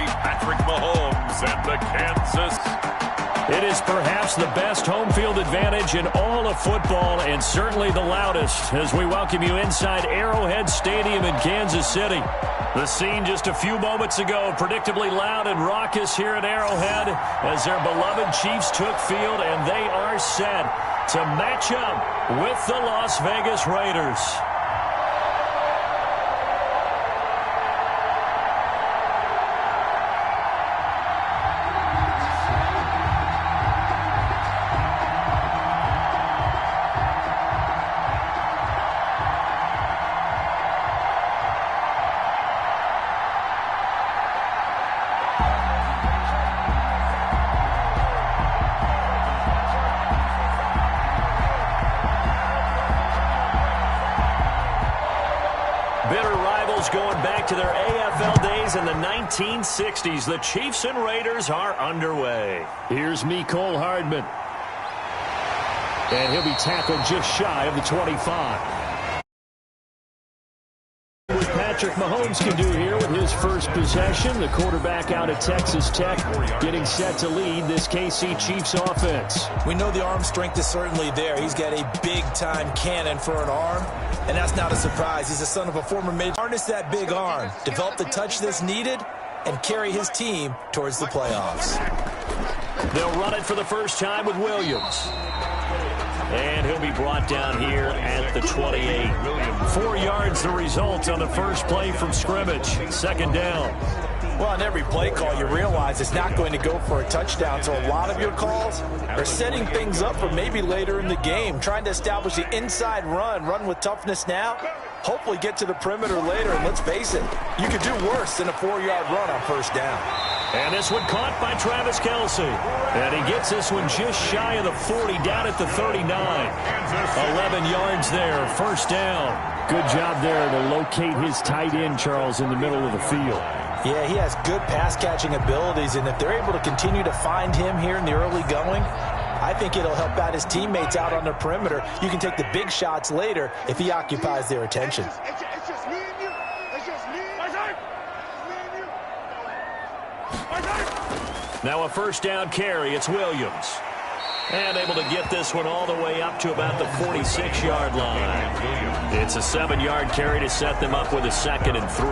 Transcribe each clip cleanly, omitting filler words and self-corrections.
Patrick Mahomes and the Kansas. It is perhaps the best home field advantage in all of football, and certainly the loudest, as we welcome you inside Arrowhead Stadium in Kansas City. The scene just a few moments ago, predictably loud and raucous here at Arrowhead as their beloved Chiefs took field, and they are set to match up with the Las Vegas Raiders. Bitter rivals going back to their AFL days in the 1960s. The Chiefs and Raiders are underway. Here's Mecole Hardman. And he'll be tackled just shy of the 25. What Patrick Mahomes can do here with his first possession. The quarterback out of Texas Tech getting set to lead this KC Chiefs offense. We know the arm strength is certainly there. He's got a big-time cannon for an arm, and that's not a surprise. He's the son of a former major. Harness that big arm, develop the touch that's needed, and carry his team towards the playoffs. They'll run it for the first time with Williams. And he'll be brought down here at the 28. 4 yards the result on the first play from scrimmage. Second down. Well, on every play call, you realize it's not going to go for a touchdown. So a lot of your calls are setting things up for maybe later in the game, trying to establish the inside run with toughness now, hopefully get to the perimeter later. And let's face it, you could do worse than a 4-yard run on first down. And this one caught by Travis Kelce. And he gets this one just shy of the 40, down at the 39. 11 yards there, first down. Good job there to locate his tight end, Charles, in the middle of the field. Yeah, he has good pass-catching abilities, and if they're able to continue to find him here in the early going, I think it'll help out his teammates out on the perimeter. You can take the big shots later if he occupies their attention. It's just me and you. It's just me and you. Now a first down carry. It's Williams. And able to get this one all the way up to about the 46-yard line. It's a 7-yard carry to set them up with a 2nd and 3.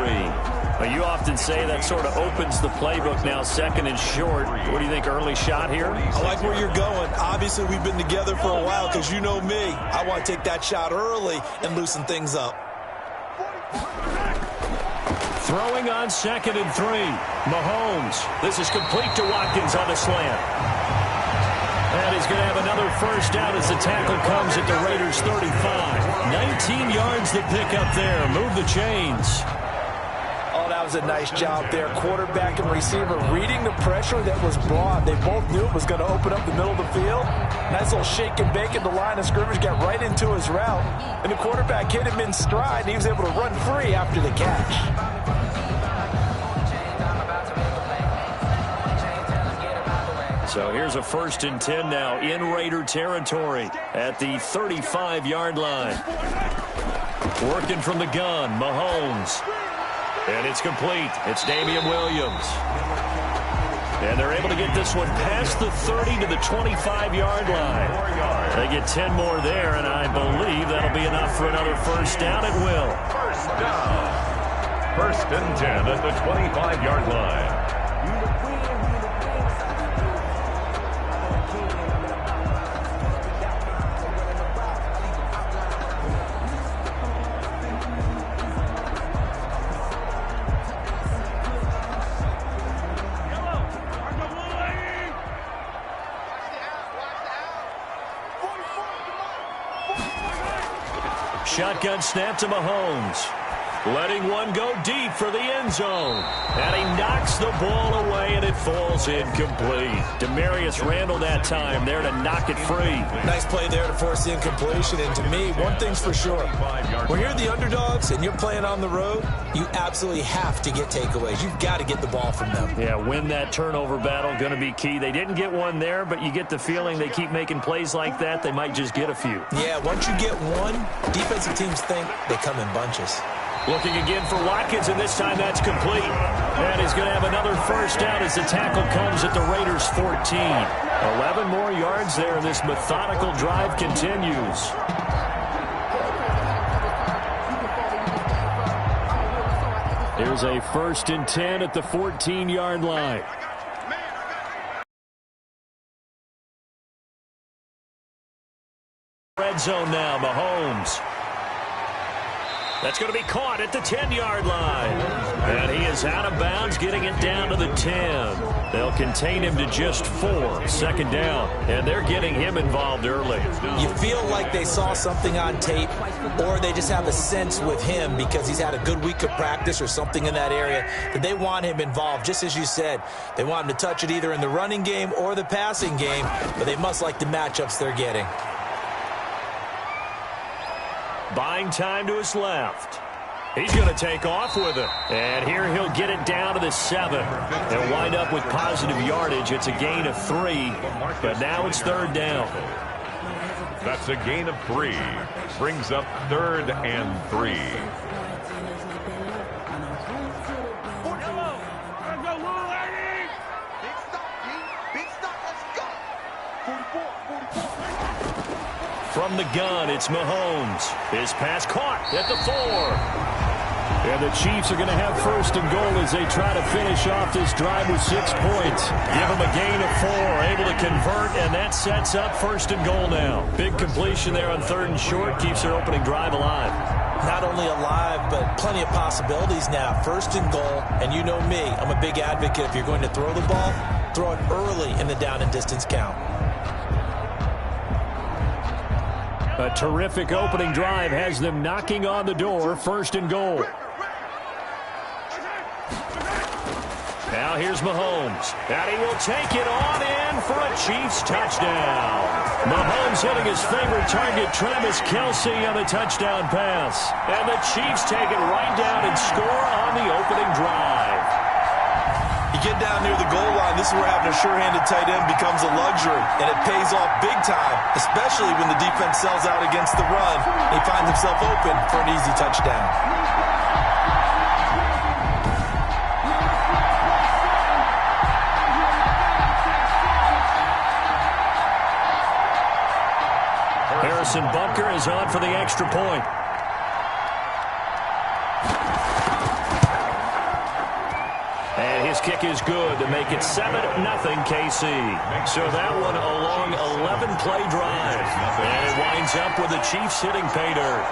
Now, you often say that sort of opens the playbook now, 2nd and short. What do you think, early shot here? I like where you're going. Obviously, we've been together for a while because you know me. I want to take that shot early and loosen things up. Throwing on 2nd and 3. Mahomes. This is complete to Watkins on the slant. And he's going to have another first down as the tackle comes at the Raiders' 35. 19 yards to pick up there. Move the chains. Oh, that was a nice job there. Quarterback and receiver reading the pressure that was brought. They both knew it was going to open up the middle of the field. Nice little shake and bake in the line of scrimmage. Got right into his route. And the quarterback hit him in stride, and he was able to run free after the catch. So here's a 1st and 10 now in Raider territory at the 35-yard line. Working from the gun, Mahomes. And it's complete. It's Damian Williams. And they're able to get this one past the 30 to the 25-yard line. They get 10 more there, and I believe that'll be enough for another first down. It will. First down. 1st and 10 at the 25-yard line. Shotgun snap to Mahomes. Letting one go deep for the end zone. And he knocks the ball away, and it falls incomplete. Demarius Randall that time there to knock it free. Nice play there to force the incompletion. And to me, one thing's for sure. When you're the underdogs and you're playing on the road, you absolutely have to get takeaways. You've got to get the ball from them. Yeah, win that turnover battle, going to be key. They didn't get one there, but you get the feeling they keep making plays like that, they might just get a few. Yeah, once you get one, defensive teams think they come in bunches. Looking again for Watkins, and this time that's complete. And he's going to have another first down as the tackle comes at the Raiders' 14. 11 more yards there, and this methodical drive continues. Here's a 1st and 10 at the 14-yard line. Red zone now, Mahomes. That's going to be caught at the 10-yard line. And he is out of bounds, getting it down to the 10. They'll contain him to just 4. 2nd down. And they're getting him involved early. You feel like they saw something on tape, or they just have a sense with him because he's had a good week of practice or something in that area that they want him involved. Just as you said, they want him to touch it either in the running game or the passing game, but they must like the matchups they're getting. Buying time to his left. He's going to take off with it. And here he'll get it down to the 7. They'll wind up with positive yardage. It's a gain of 3, but now it's 3rd down. That's a gain of 3. Brings up 3rd and 3. From the gun, it's Mahomes. His pass caught at the 4. And the Chiefs are going to have 1st and goal as they try to finish off this drive with 6 points. Give them a gain of 4, able to convert, and that sets up 1st and goal now. Big completion there on 3rd and short, keeps their opening drive alive. Not only alive, but plenty of possibilities now. 1st and goal, and you know me, I'm a big advocate. If you're going to throw the ball, throw it early in the down and distance count. A terrific opening drive has them knocking on the door. 1st and goal. Now here's Mahomes. And he will take it on in for a Chiefs touchdown. Mahomes hitting his favorite target, Travis Kelce, on the touchdown pass. And the Chiefs take it right down and score on the opening drive. You get down near the goal line, this is where having a sure-handed tight end becomes a luxury, and it pays off big time, especially when the defense sells out against the run. He finds himself open for an easy touchdown. Harrison Butker is on for the extra point. His kick is good to make it 7-0 KC. So that one a long 11-play drive. And it winds up with the Chiefs hitting pay dirt.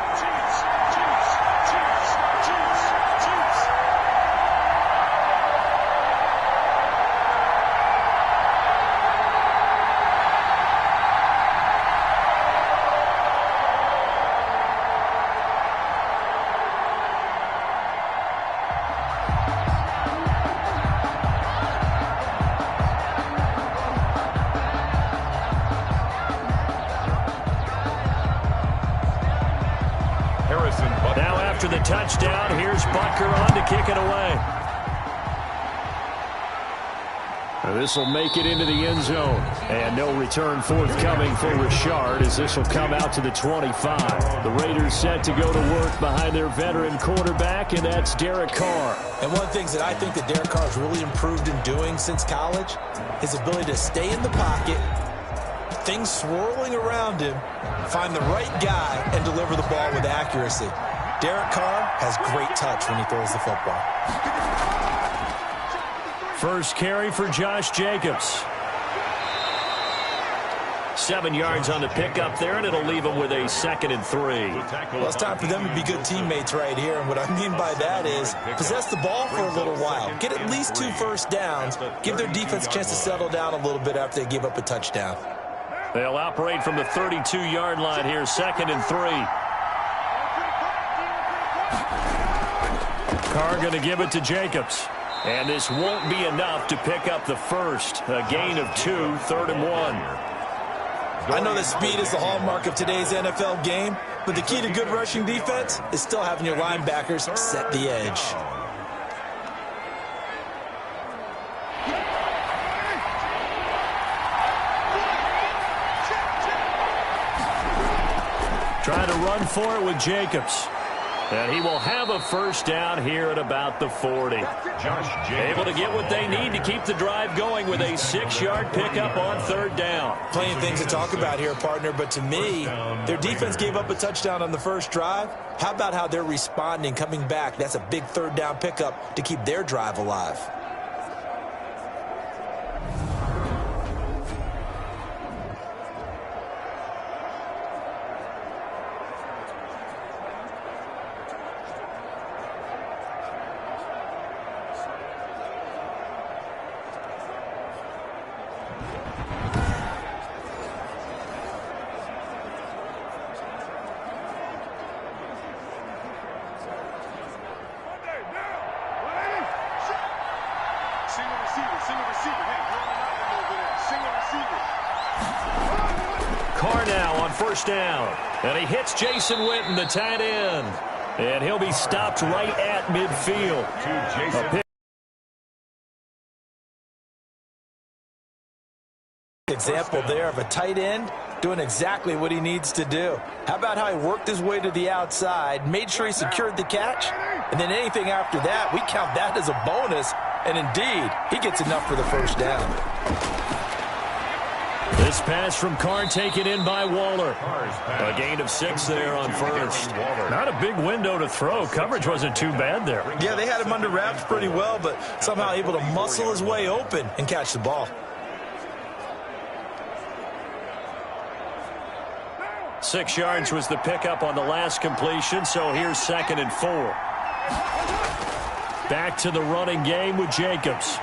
Now after the touchdown, here's Butker on to kick it away. This will make it into the end zone. And no return forthcoming for Richard as this will come out to the 25. The Raiders set to go to work behind their veteran quarterback, and that's Derek Carr. And one of the things that I think that Derek Carr has really improved in doing since college, his ability to stay in the pocket, things swirling around him, find the right guy, and deliver the ball with accuracy. Derek Carr has great touch when he throws the football. First carry for Josh Jacobs. 7 yards on the pickup there, and it'll leave him with a 2nd and 3. Well, it's time for them to be good teammates right here, and what I mean by that is possess the ball for a little while. Get at least 2 first downs. Give their defense a chance to settle down a little bit after they give up a touchdown. They'll operate from the 32-yard line here, 2nd and 3. Carr going to give it to Jacobs. And this won't be enough to pick up the first. A gain of 2, 3rd and 1. I know that speed is the hallmark of today's NFL game, but the key to good rushing defense is still having your linebackers set the edge. Trying to run for it with Jacobs. And he will have a first down here at about the 40. Able to get what they need to keep the drive going with a 6-yard pickup on third down. Plenty of things to talk about here, partner, but to me, their defense gave up a touchdown on the first drive. How about how they're responding, coming back? That's a big third down pickup to keep their drive alive. First down, and he hits Jason Witten, the tight end, and he'll be stopped right at midfield. Example there of a tight end doing exactly what he needs to do. How about how he worked his way to the outside, made sure he secured the catch, and then anything after that, we count that as a bonus, and indeed, he gets enough for the first down. This pass from Carr taken in by Waller. A gain of 6 there on first. Not a big window to throw. Coverage wasn't too bad there. Yeah, they had him under wraps pretty well, but somehow able to muscle his way open and catch the ball. 6 yards was the pickup on the last completion, so here's 2nd and 4. Back to the running game with Jacobs.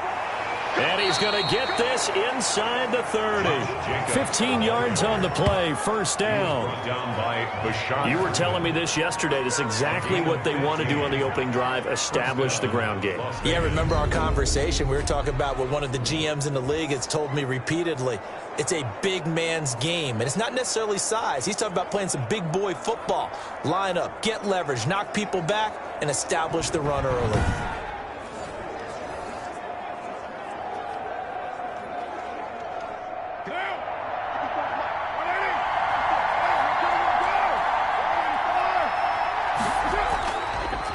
And he's going to get this inside the 30. 15 yards on the play, first down. You were telling me this yesterday. This is exactly what they want to do on the opening drive, establish the ground game. Yeah, remember our conversation? We were talking about what one of the GMs in the league has told me repeatedly. It's a big man's game, and it's not necessarily size. He's talking about playing some big boy football. Line up, get leverage, knock people back, and establish the run early.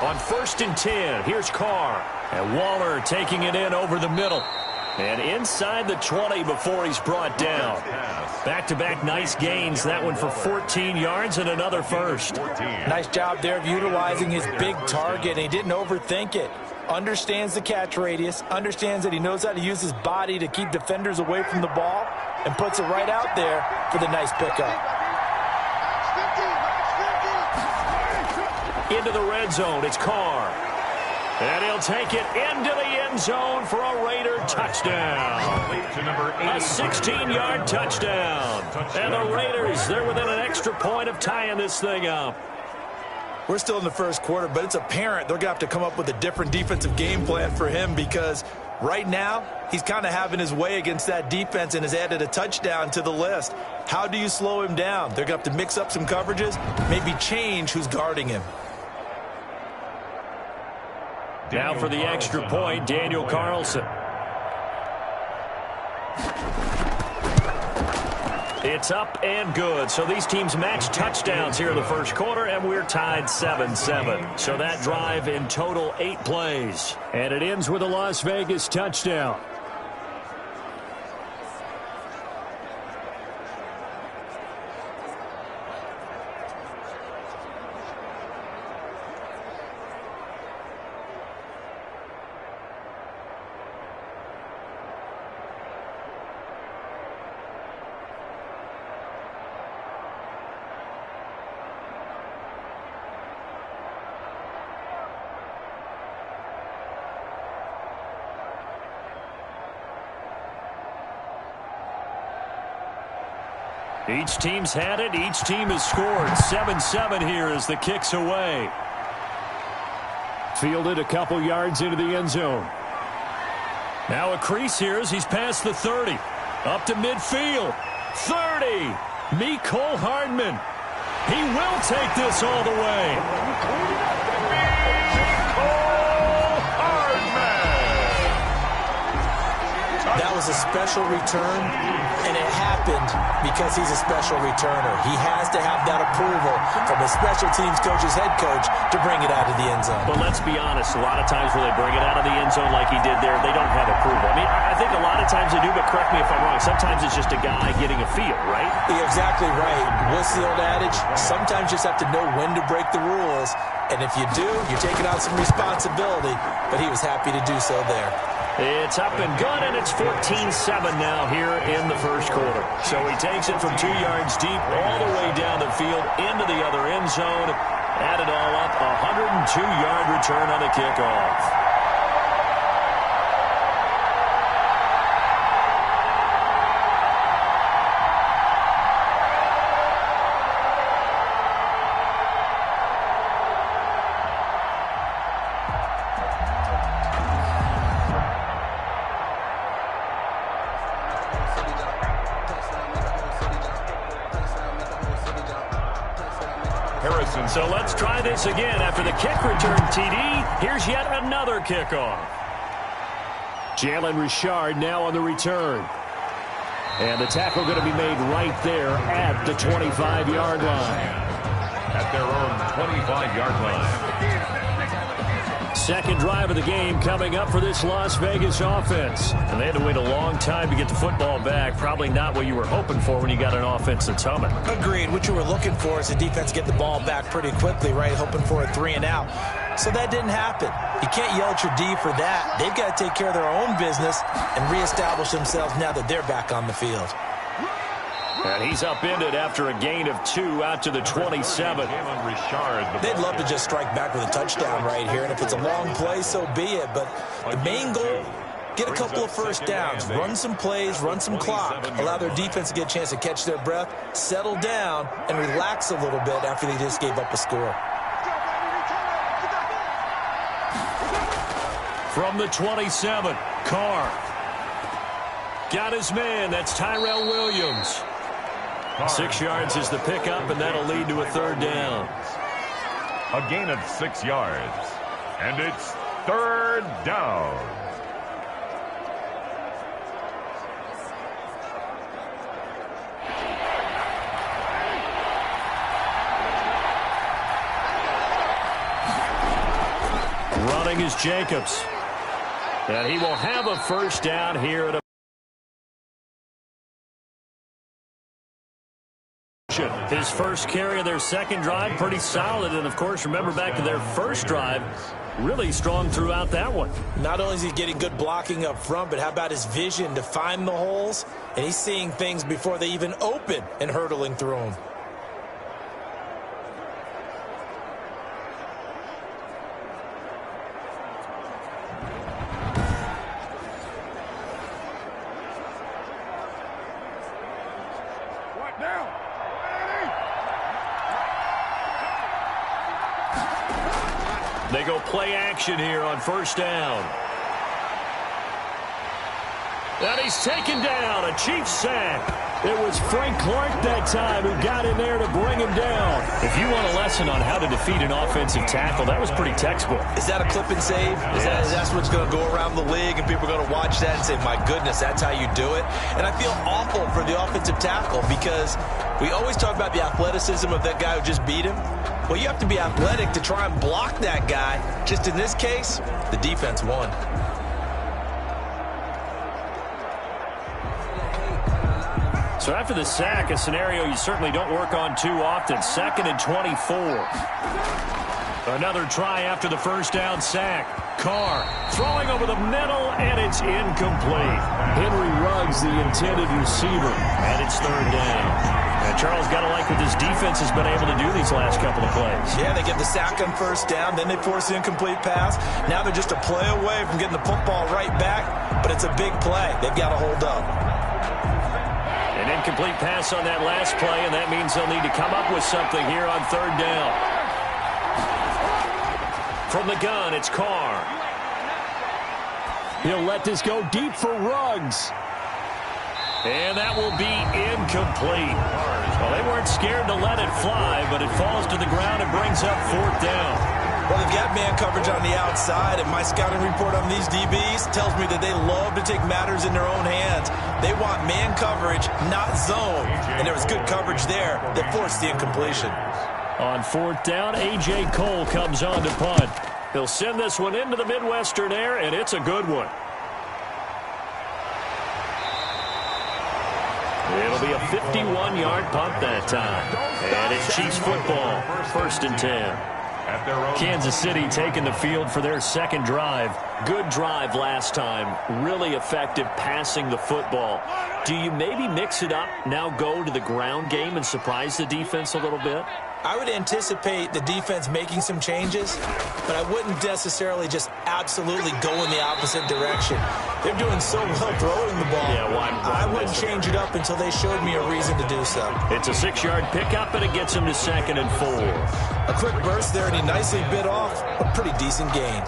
On 1st and 10, here's Carr. And Waller taking it in over the middle. And inside the 20 before he's brought down. Back-to-back nice gains. That one for 14 yards and another first. Nice job there of utilizing his big target, and he didn't overthink it. Understands the catch radius, understands that he knows how to use his body to keep defenders away from the ball, and puts it right out there for the nice pickup. Into the red zone, it's Carr. And he'll take it into the end zone for a Raider touchdown. A 16-yard touchdown. And the Raiders, they're within an extra point of tying this thing up. We're still in the first quarter, but it's apparent they're going to have to come up with a different defensive game plan for him, because right now he's kind of having his way against that defense and has added a touchdown to the list. How do you slow him down? They're going to have to mix up some coverages, maybe change who's guarding him. Now for the extra point, Daniel Carlson. It's up and good. So these teams match touchdowns here in the first quarter, and we're tied 7-7. So that drive in total 8 plays. And it ends with a Las Vegas touchdown. Each team's had it. Each team has scored. 7-7 here as the kick's away. Fielded a couple yards into the end zone. Now a crease here as he's past the 30. Up to midfield. 30. Mecole Hardman. He will take this all the way. That was a special return, and it happened because he's a special returner. He has to have that approval from his special teams coach's head coach to bring it out of the end zone. But let's be honest, a lot of times when they bring it out of the end zone like he did there, they don't have approval. I mean, I think a lot of times they do, but correct me if I'm wrong. Sometimes it's just a guy getting a feel, right? You're exactly right. What's the old adage? Sometimes you just have to know when to break the rules. And if you do, you're taking on some responsibility. But he was happy to do so there. It's up and good, and it's 14-7 now here in the first quarter. So he takes it from 2 yards deep all the way down the field into the other end zone. Add it all up, 102-yard return on the kickoff. So let's try this again. After the kick return TD, here's yet another kickoff. Jalen Richard now on the return. And the tackle going to be made right there at the 25-yard line. At their own 25-yard line. Second drive of the game coming up for this Las Vegas offense. And they had to wait a long time to get the football back. Probably not what you were hoping for when you got an offense that's humming. Agreed. What you were looking for is the defense get the ball back pretty quickly, right? Hoping for a 3 and out. So that didn't happen. You can't yell at your D for that. They've got to take care of their own business and reestablish themselves now that they're back on the field. And he's upended after a gain of 2 out to the 27. They'd love to just strike back with a touchdown right here, and if it's a long play, so be it. But the main goal, get a couple of first downs, run some plays, run some clock, allow their defense to get a chance to catch their breath, settle down, and relax a little bit after they just gave up a score. From the 27, Carr. Got his man, that's Tyrell Williams. 6 yards is the pickup, and that'll lead to a third down. A gain of 6 yards. And it's third down. Running is Jacobs. And he will have a first down here at a his first carry of their second drive, pretty solid. And, of course, remember back to their first drive, really strong throughout that one. Not only is he getting good blocking up front, but how about his vision to find the holes? And he's seeing things before they even open and hurdling through them. They go play action here on first down. And he's taken down, a Chiefs sack. It was Frank Clark that time who got in there to bring him down. If you want a lesson on how to defeat an offensive tackle, that was pretty textbook. Is that a clip and save? That's what's going to go around the league, and people are going to watch that and say, my goodness, that's how you do it? And I feel awful for the offensive tackle because we always talk about the athleticism of that guy who just beat him. Well, you have to be athletic to try and block that guy. Just in this case, the defense won. So after the sack, a scenario you certainly don't work on too often. 2nd and 24. Another try after the first down sack. Carr throwing over the middle, and it's incomplete. Henry Ruggs, the intended receiver, and it's third down. And Charles, got to like what this defense has been able to do these last couple of plays. Yeah, they get the sack on first down, then they force the incomplete pass. Now they're just a play away from getting the football right back, but it's a big play. They've got to hold up. An incomplete pass on that last play, and that means they'll need to come up with something here on third down. From the gun, it's Carr. He'll let this go deep for Ruggs. And that will be incomplete. Well, they weren't scared to let it fly, but it falls to the ground and brings up fourth down. Well, they've got man coverage on the outside, and my scouting report on these DBs tells me that they love to take matters in their own hands. They want man coverage, not zone. And there was good coverage there that forced the incompletion. On 4th down, A.J. Cole comes on to punt. He'll send this one into the Midwestern air, and it's a good one. It'll be a 51-yard punt that time. And it's Chiefs football, 1st and 10. Kansas City taking the field for their second drive. Good drive last time. Really effective passing the football. Do you maybe mix it up, now go to the ground game and surprise the defense a little bit? I would anticipate the defense making some changes, but I wouldn't necessarily just absolutely go in the opposite direction. They're doing so well throwing the ball. Yeah, I wouldn't change it up until they showed me a reason to do so. It's a 6-yard pickup, and it gets him to 2nd and 4. A quick burst there, and he nicely bit off a pretty decent gain.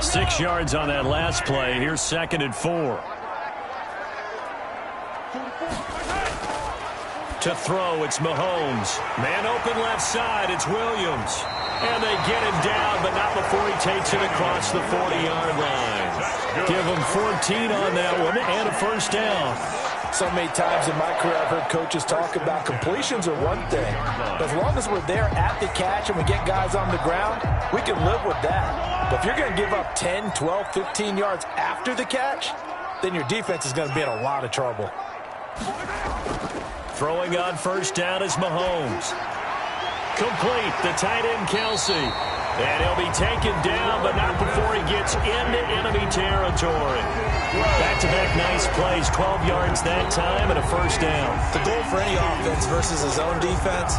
6 yards on that last play. Here's 2nd and 4. To throw, it's Mahomes. Man open left side, it's Williams. And they get him down, but not before he takes it across the 40-yard line. Give him 14 on that one and a 1st down. So many times in my career I've heard coaches talk about completions are one thing. As long as we're there at the catch and we get guys on the ground, we can live with that. But if you're going to give up 10, 12, 15 yards after the catch, then your defense is going to be in a lot of trouble. Throwing on 1st down is Mahomes. Complete, the tight end Kelsey. And he'll be taken down, but not before he gets into enemy territory. Back-to-back nice plays, 12 yards that time and a 1st down. The goal for any offense versus his own defense,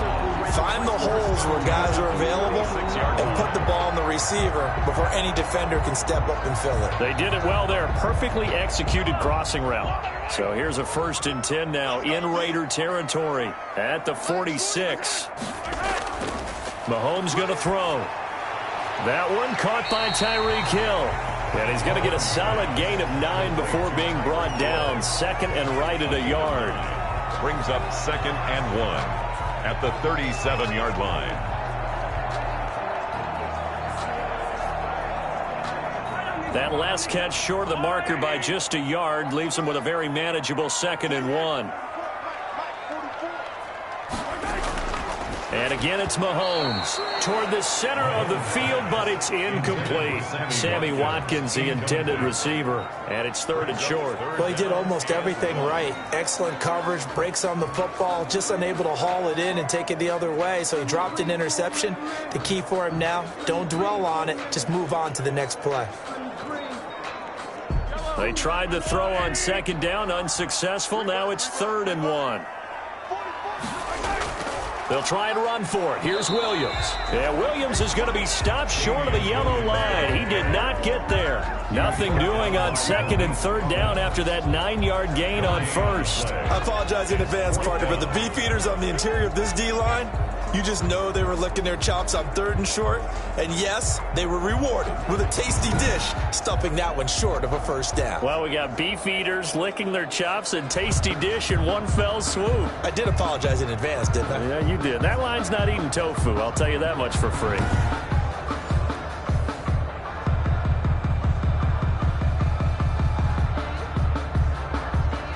find the holes where guys are available and put the ball in the receiver before any defender can step up and fill it. They did it well there. Perfectly executed crossing route. So here's a 1st and 10 now in Raider territory at the 46. Mahomes going to throw. That one caught by Tyreek Hill. And he's going to get a solid gain of 9 before being brought down. 2nd and right at a yard. Brings up 2nd and 1 at the 37-yard line. That last catch short of the marker by just a yard leaves him with a very manageable 2nd and 1. And again, it's Mahomes toward the center of the field, but it's incomplete. Sammy Watkins, the intended receiver, and it's 3rd and short. Well, he did almost everything right. Excellent coverage, breaks on the football, just unable to haul it in and take it the other way, so he dropped an interception. The key for him now, don't dwell on it, just move on to the next play. They tried to throw on 2nd down, unsuccessful. Now it's 3rd and 1. They'll try and run for it. Here's Williams. Yeah, Williams is going to be stopped short of the yellow line. He did not get there. Nothing doing on 2nd and 3rd down after that 9-yard gain on 1st. I apologize in advance, partner, but the beefeaters on the interior of this D-line, you just know they were licking their chops on 3rd and short. And yes, they were rewarded with a tasty dish, stuffing that one short of a 1st down. Well, we got beef eaters licking their chops and tasty dish in one fell swoop. I did apologize in advance, didn't I? Yeah, you did. That line's not eating tofu, I'll tell you that much for free.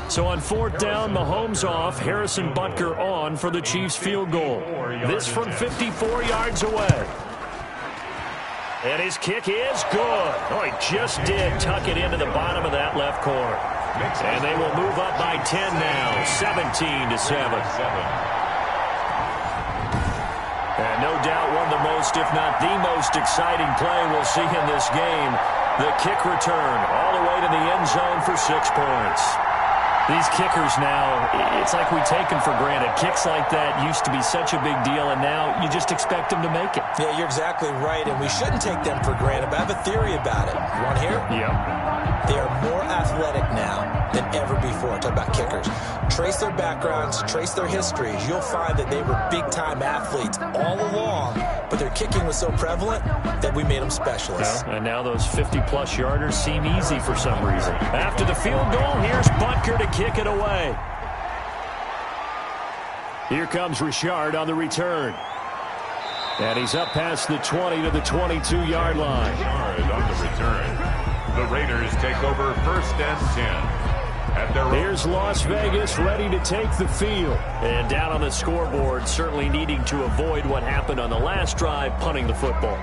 So on 4th down, Mahomes off, Harrison Butker on for the Chiefs field goal. This from 54 yards away. And his kick is good. Oh, he just did tuck it into the bottom of that left corner. And they will move up by 10 now, 17-7. And no doubt one of the most, if not the most exciting play we'll see in this game. The kick return all the way to the end zone for 6 points. These kickers now, it's like we take them for granted. Kicks like that used to be such a big deal, and now you just expect them to make it. Yeah, you're exactly right, and we shouldn't take them for granted, but I have a theory about it. You want to hear? Yeah. They are more athletic now than ever before. Talk about kickers. Trace their backgrounds, trace their histories. You'll find that they were big-time athletes all along, but their kicking was so prevalent that we made them specialists. Yeah, and now those 50-plus yarders seem easy for some reason. After the field goal, here's Butker to kick it away. Here comes Richard on the return. And he's up past the 20 to the 22-yard line. Richard on the return. The Raiders take over 1st and 10. Here's Las Vegas ready to take the field. And down on the scoreboard, certainly needing to avoid what happened on the last drive, punting the football.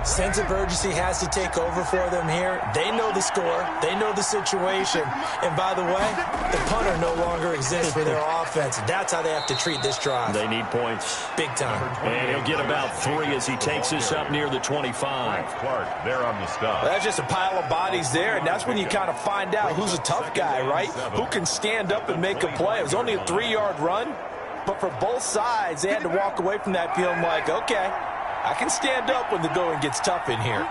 Sense of urgency has to take over for them here. They know the score. They know the situation. And by the way, the punter no longer exists for their offense. That's how they have to treat this drive. They need points. Big time. And he'll get about 3 as he takes this up near the 25. Clark there on the stop. That's just a pile of bodies there, and that's when you kind of find out who's a tough guy, right? Who can stand up and make a play. It was only a 3-yard run, but for both sides, they had to walk away from that feeling like, okay, I can stand up when the going gets tough in here.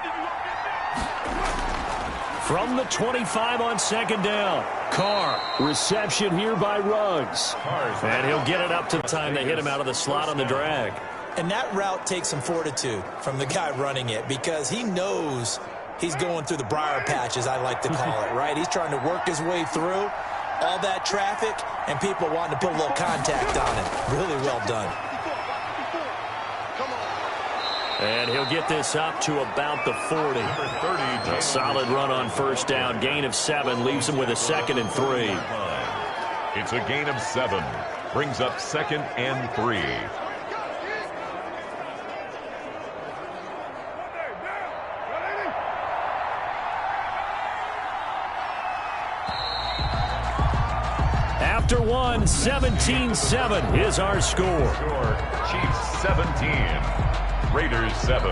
From the 25 on second down, Carr. Reception here by Ruggs. And he'll get it up to the time they hit him out of the slot on the drag. And that route takes some fortitude from the guy running it because he knows he's going through the briar patch, as I like to call it, right? He's trying to work his way through all that traffic and people wanting to put a little contact on him. Really well done. And he'll get this up to about the 40. A solid run on first down. Gain of 7 leaves him with a 2nd and 3. It's a gain of 7. Brings up 2nd and 3. After one, 17-7 is our score. Chiefs 17. Raiders 7.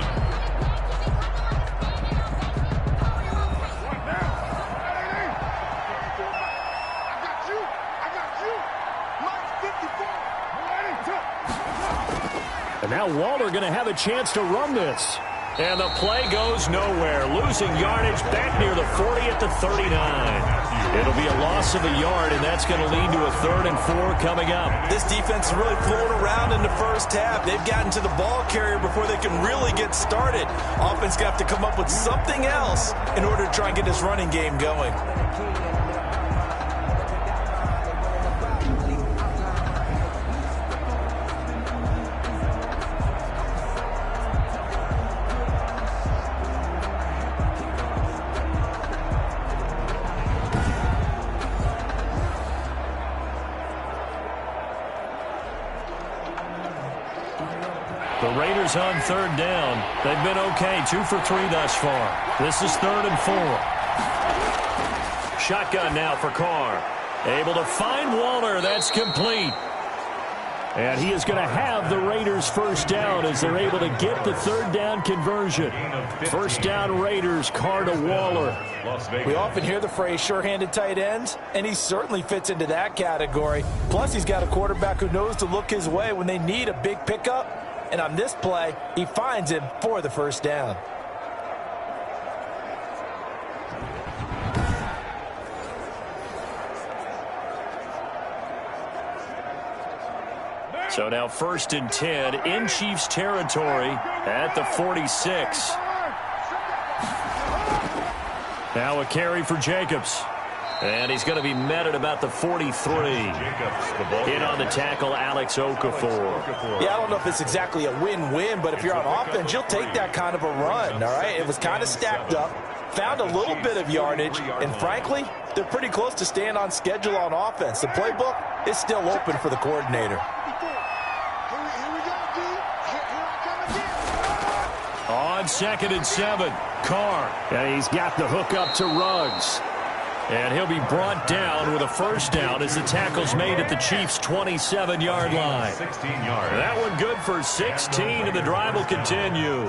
And now Waller going to have a chance to run this. And the play goes nowhere. Losing yardage back near the 40 at the 39. It'll be a loss of a yard, and that's going to lead to a 3rd and 4 coming up. This defense is really floating around in the first half. They've gotten to the ball carrier before they can really get started. Offense got to come up with something else in order to try and get this running game going. The Raiders on 3rd down. They've been okay, 2 for 3 thus far. This is 3rd and 4. Shotgun now for Carr. Able to find Waller. That's complete. And he is going to have the Raiders first down as they're able to get the 3rd down conversion. First down Raiders, Carr to Waller. We often hear the phrase sure-handed tight ends, and he certainly fits into that category. Plus, he's got a quarterback who knows to look his way when they need a big pickup. And on this play, he finds him for the first down. So now 1st and 10 in Chiefs territory at the 46. Now a carry for Jacobs. And he's going to be met at about the 43. In on the tackle, Alex Okafor. Yeah, I don't know if it's exactly a win-win, but if you're on offense, you'll take that kind of a run, all right? It was kind of stacked up, found a little bit of yardage, and frankly, they're pretty close to staying on schedule on offense. The playbook is still open for the coordinator. On 2nd and 7, Carr. And he's got the hook up to Ruggs. And he'll be brought down with a first down as the tackle's made at the Chiefs' 27-yard line. 16 yards. That one good for 16, and the drive will continue.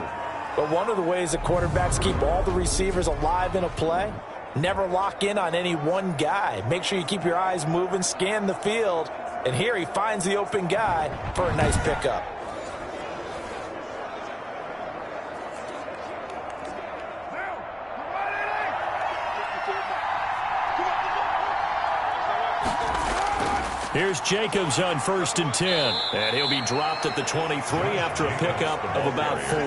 But one of the ways that quarterbacks keep all the receivers alive in a play, never lock in on any one guy. Make sure you keep your eyes moving, scan the field. And here he finds the open guy for a nice pickup. Here's Jacobs on 1st and 10. And he'll be dropped at the 23 after a pickup of about 4.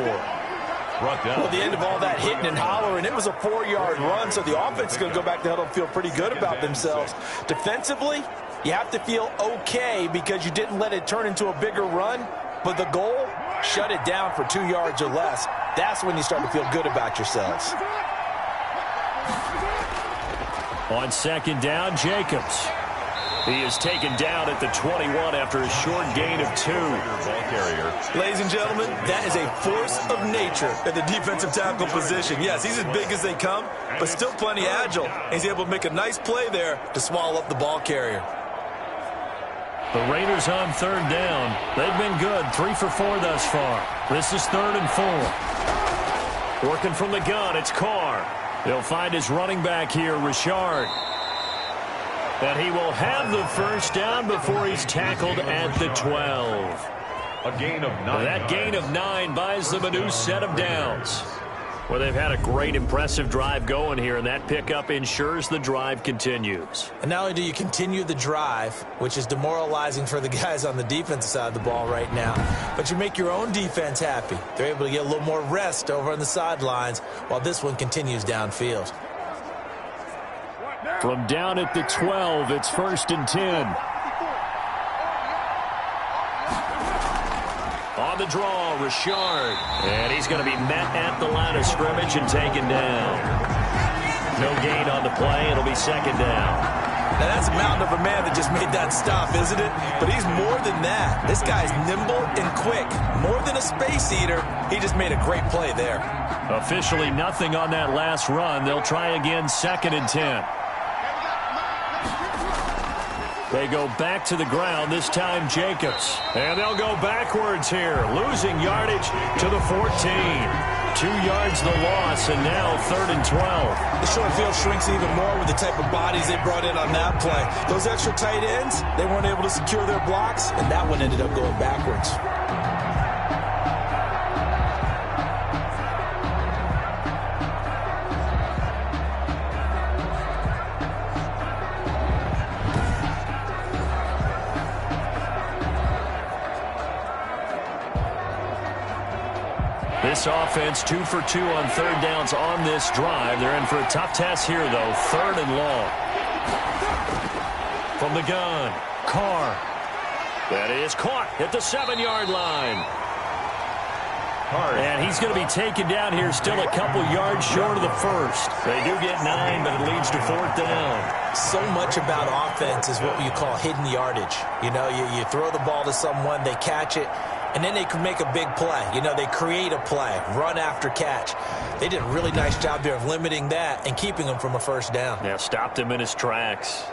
Well, the end of all that hitting and hollering, it was a 4-yard run, so the offense is going to go back to the huddle and feel pretty good about themselves. Defensively, you have to feel okay because you didn't let it turn into a bigger run, but the goal, shut it down for 2 yards or less. That's when you start to feel good about yourselves. On second down, Jacobs. He is taken down at the 21 after a short gain of 2. Ball carrier. Ladies and gentlemen, that is a force of nature at the defensive tackle position. Yes, he's as big as they come, but still plenty agile. He's able to make a nice play there to swallow up the ball carrier. The Raiders on third down. They've been good, 3 for 4 thus far. This is 3rd and 4. Working from the gun, it's Carr. They'll find his running back here, Richard. And he will have the first down before he's tackled at the 12. A gain of 9. That gain of 9 buys them a new set of downs. Well, they've had a great, impressive drive going here, and that pickup ensures the drive continues. And not only do you continue the drive, which is demoralizing for the guys on the defensive side of the ball right now, but you make your own defense happy. They're able to get a little more rest over on the sidelines while this one continues downfield. From down at the 12, it's 1st and 10. On the draw, Richard. And he's going to be met at the line of scrimmage and taken down. No gain on the play. It'll be 2nd down. Now, that's a mountain of a man that just made that stop, isn't it? But he's more than that. This guy's nimble and quick. More than a space eater, he just made a great play there. Officially nothing on that last run. They'll try again, 2nd and 10. They go back to the ground, this time Jacobs. And they'll go backwards here, losing yardage to the 14. 2 yards the loss, and now 3rd and 12. The short field shrinks even more with the type of bodies they brought in on that play. Those extra tight ends, they weren't able to secure their blocks, and that one ended up going backwards. This offense 2 for 2 on 3rd downs on this drive. They're in for a tough task here, though. 3rd and long. From the gun, Carr. That is caught at the 7-yard line. And he's going to be taken down here, still a couple yards short of the first. They do get 9, but it leads to 4th down. So much about offense is what you call hidden yardage. You know, you throw the ball to someone, they catch it, and then they can make a big play. You know, they create a play, run after catch. They did a really nice job there of limiting that and keeping him from a first down. Yeah, stopped him in his tracks.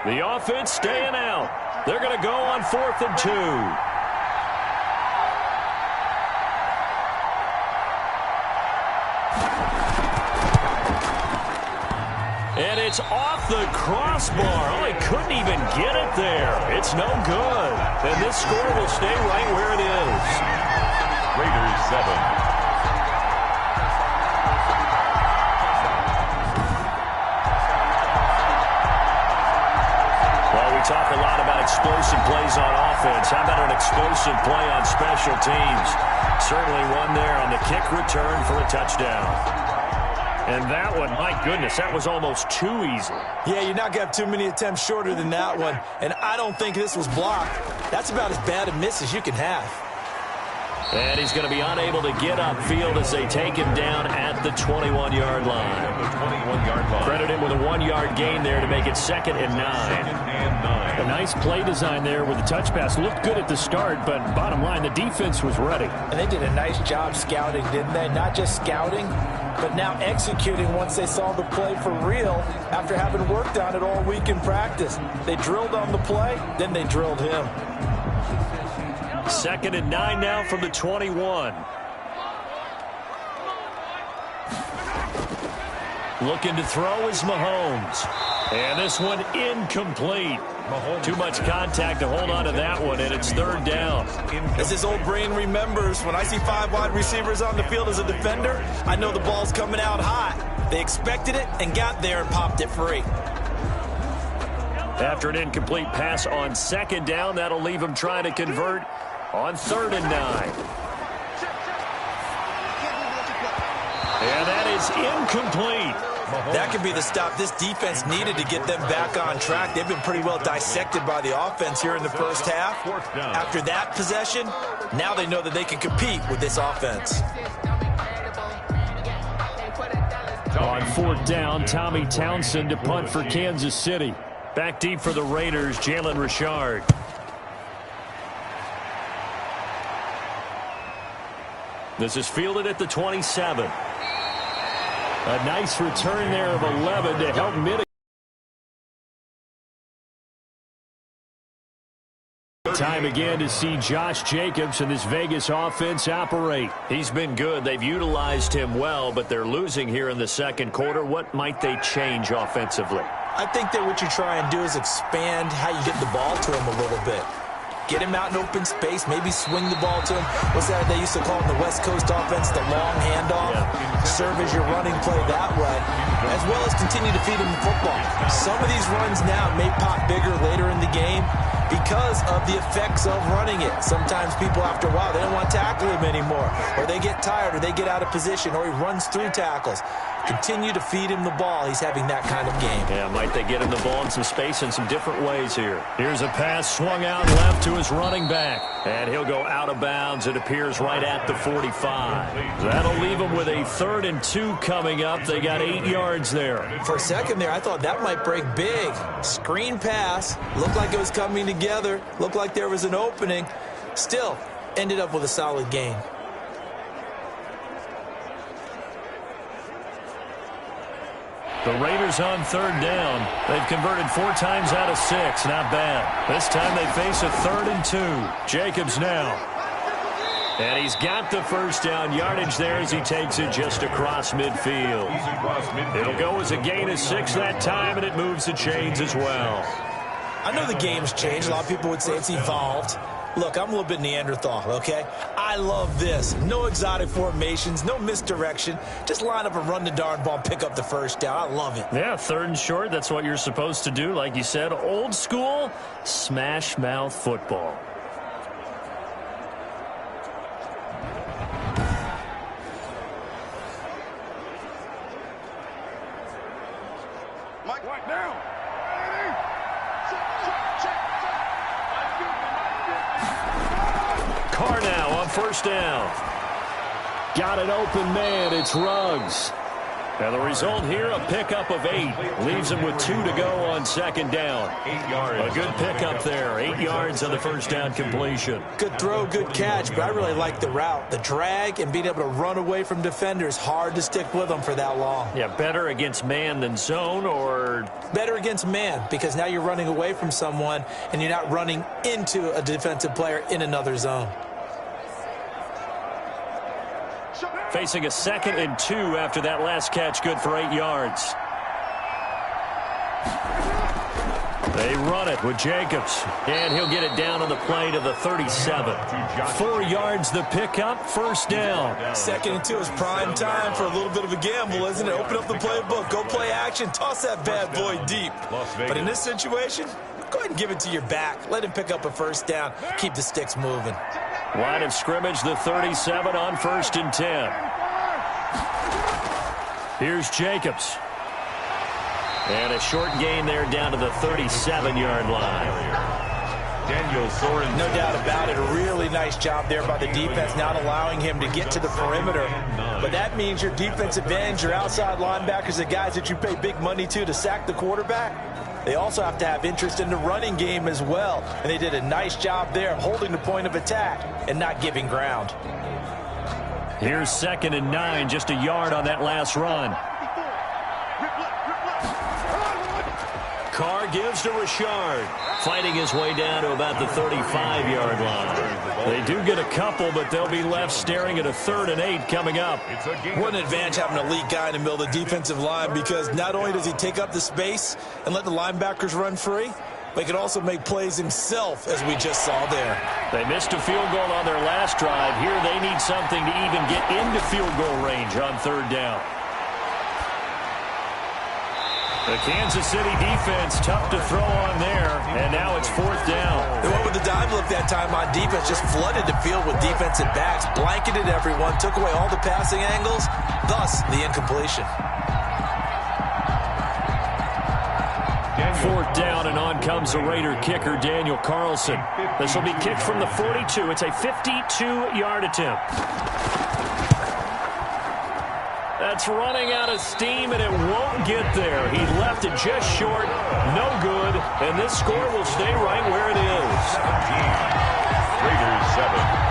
The offense staying out. They're going to go on 4th and 2. And it's off the crossbar. Oh, he couldn't even get it there. It's no good. And this score will stay right where it is. Raiders 7. We talk a lot about explosive plays on offense. How about an explosive play on special teams? Certainly one there on the kick return for a touchdown. And that one, my goodness, that was almost too easy. Yeah, you're not going to have too many attempts shorter than that one. And I don't think this was blocked. That's about as bad a miss as you can have. And he's going to be unable to get upfield as they take him down at the 21-yard line. Credit him with a 1-yard gain there to make it 2nd and 9. A nice play design there with the touch pass. Looked good at the start, but bottom line, the defense was ready. And they did a nice job scouting, didn't they? Not just scouting, but now executing once they saw the play for real after having worked on it all week in practice. They drilled on the play, then they drilled him. 2nd and 9 now from the 21. Looking to throw is Mahomes. And this one incomplete. Too much contact to hold on to that one, and it's 3rd down. As his old brain remembers, when I see 5 wide receivers on the field as a defender, I know the ball's coming out hot. They expected it and got there and popped it free. After an incomplete pass on 2nd down, that'll leave him trying to convert on 3rd and 9. And that is incomplete. That could be the stop this defense needed to get them back on track. They've been pretty well dissected by the offense here in the first half. After that possession, now they know that they can compete with this offense. On fourth down, Tommy Townsend to punt for Kansas City. Back deep for the Raiders, Jalen Richard. This is fielded at the 27. A nice return there of 11 to help mitigate. Time again to see Josh Jacobs and this Vegas offense operate. He's been good. They've utilized him well, but they're losing here in the second quarter. What might they change offensively? I think that what you try and do is expand how you get the ball to him a little bit. Get him out in open space, maybe swing the ball to him. What's that they used to call in the West Coast offense, the long handoff? Yeah. Serve as your running play that way, as well as continue to feed him the football. Some of these runs now may pop bigger later in the game because of the effects of running it. Sometimes people, after a while, they don't want to tackle him anymore, or they get tired, or they get out of position, or he runs through tackles. Continue to feed him the ball. He's having that kind of game. Yeah, might they get him the ball in some space in some different ways here. Here's a pass swung out left to his running back. And he'll go out of bounds. It appears right at the 45. That'll leave him with a 3rd and 2 coming up. They got 8 yards there. For a second there, I thought that might break big. Screen pass. Looked like it was coming together. Looked like there was an opening. Still, ended up with a solid gain. The Raiders on 3rd down. They've converted 4 times out of 6. Not bad. This time they face a 3rd and 2. Jacobs now. And he's got the first down yardage there as he takes it just across midfield. It'll go as a gain of 6 that time, and it moves the chains as well. I know the game's changed. A lot of people would say it's evolved. Look, I'm a little bit Neanderthal, okay? I love this. No exotic formations, no misdirection. Just line up and run the darn ball, pick up the first down. I love it. Yeah, 3rd and short, that's what you're supposed to do. Like you said, old school, smash mouth football. Mike, down. Carr now on 1st down. Got an open man. It's Ruggs. And the result here, a pickup of 8. Leaves him with 2 to go on 2nd down. 8 yards. A good pickup there. 8 yards on the first down completion. Good throw, good catch, but I really like the route. The drag and being able to run away from defenders. Hard to stick with them for that long. Yeah, better against man than zone, or? Better against man, because now you're running away from someone and you're not running into a defensive player in another zone. Facing a 2nd and 2 after that last catch, good for 8 yards. They run it with Jacobs, and he'll get it down on the play to the 37. 4 yards the pickup, 1st down. 2nd and 2 is prime time for a little bit of a gamble, isn't it? Open up the playbook, go play action, toss that bad boy deep. But in this situation, go ahead and give it to your back. Let him pick up a 1st down, keep the sticks moving. Line of scrimmage, the 37 on 1st and 10. Here's Jacobs. And a short gain there down to the 37-yard line. Daniel Sorensen. No doubt about it. A really nice job there by the defense, not allowing him to get to the perimeter. But that means your defensive ends, your outside linebackers, the guys that you pay big money to sack the quarterback, they also have to have interest in the running game as well. And they did a nice job there holding the point of attack and not giving ground. Here's 2nd and 9, just a yard on that last run. Carr gives to Richard, fighting his way down to about the 35-yard line. They do get a couple, but they'll be left staring at a 3rd and 8 coming up. What an advantage having an elite guy in the middle of the defensive line, because not only does he take up the space and let the linebackers run free, but he can also make plays himself, as we just saw there. They missed a field goal on their last drive. Here they need something to even get into field goal range on 3rd down. The Kansas City defense, tough to throw on there, and now it's 4th down. They went with the dime look that time on defense, just flooded the field with defensive backs, blanketed everyone, took away all the passing angles, thus the incompletion. 4th down, and on comes the Raider kicker, Daniel Carlson. This will be kicked from the 42. It's a 52-yard attempt. That's running out of steam, and it won't get there. He left it just short. No good. And this score will stay right where it is. 17. Raiders 7.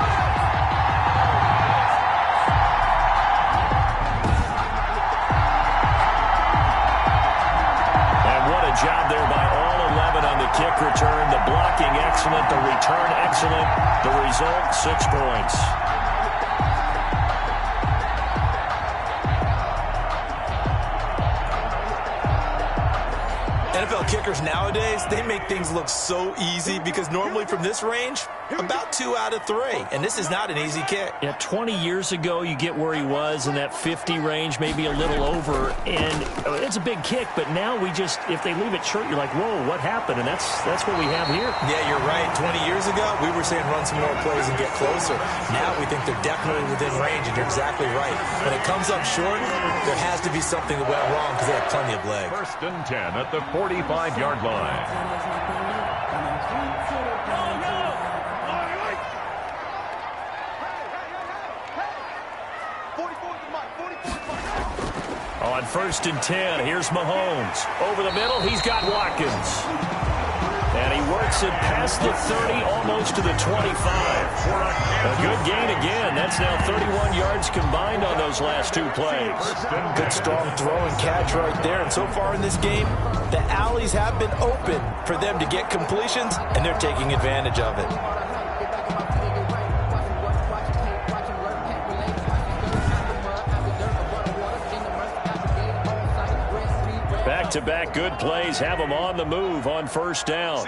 Job there by all 11 on the kick return. The blocking excellent, the return excellent. The result, 6 points. NFL kickers nowadays, they make things look so easy because normally from this range, about 2 out of 3. And this is not an easy kick. Yeah, 20 years ago, you get where he was in that 50 range, maybe a little over. And it's a big kick, but now we just, if they leave it short, you're like, whoa, what happened? And that's what we have here. Yeah, you're right. 20 years ago, we were saying run some more plays and get closer. Now we think they're definitely within range, and you're exactly right. When it comes up short, there has to be something that went wrong because they have plenty of leg. 1st and 10 at the 45-yard line. On 1st and 10, here's Mahomes. Over the middle, he's got Watkins. And he works it past the 30, almost to the 25. A good gain again. That's now 31 yards combined on those last 2 plays. Good strong throw and catch right there. And so far in this game, the alleys have been open for them to get completions, and they're taking advantage of it. Back-to-back good plays have them on the move on 1st down.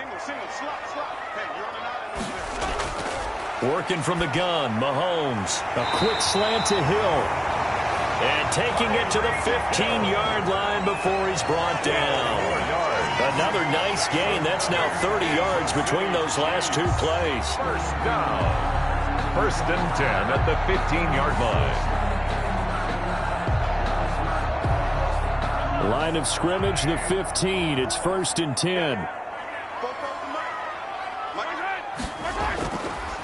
Working from the gun, Mahomes. A quick slant to Hill. And taking it to the 15-yard line before he's brought down. Another nice gain. That's now 30 yards between those last 2 plays. 1st down. 1st and 10 at the 15-yard line. Line of scrimmage, the 15. It's 1st and 10.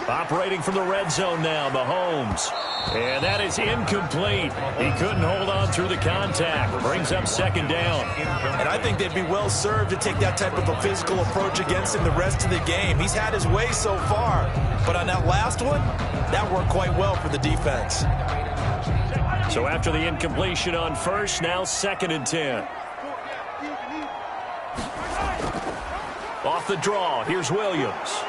Operating from the red zone now, Mahomes. And that is incomplete. He couldn't hold on through the contact. Brings up 2nd down. And I think they'd be well served to take that type of a physical approach against him the rest of the game. He's had his way so far. But on that last one, that worked quite well for the defense. So after the incompletion on 1st, now 2nd and 10. Off the draw, here's Williams.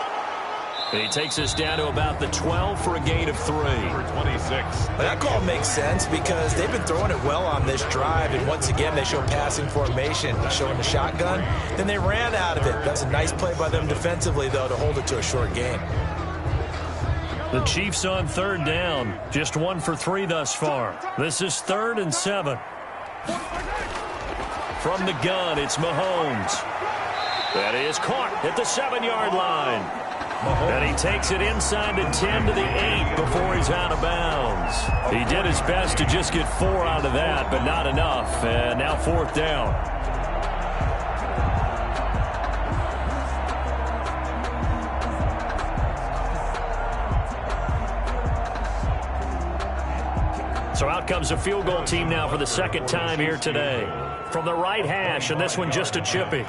And he takes us down to about the 12 for a gain of 3. For 26. That call makes sense because they've been throwing it well on this drive, and once again they show passing formation, showing the shotgun. Then they ran out of it. That's a nice play by them defensively, though, to hold it to a short gain. The Chiefs on 3rd down. Just 1 for 3 thus far. This is 3rd and 7. From the gun, it's Mahomes. That is caught at the 7-yard line. And he takes it inside the 10 to the 8 before he's out of bounds. He did his best to just get 4 out of that, but not enough. And now 4th down. So out comes a field goal team now for the 2nd time here today. From the right hash, and this one just a chippy.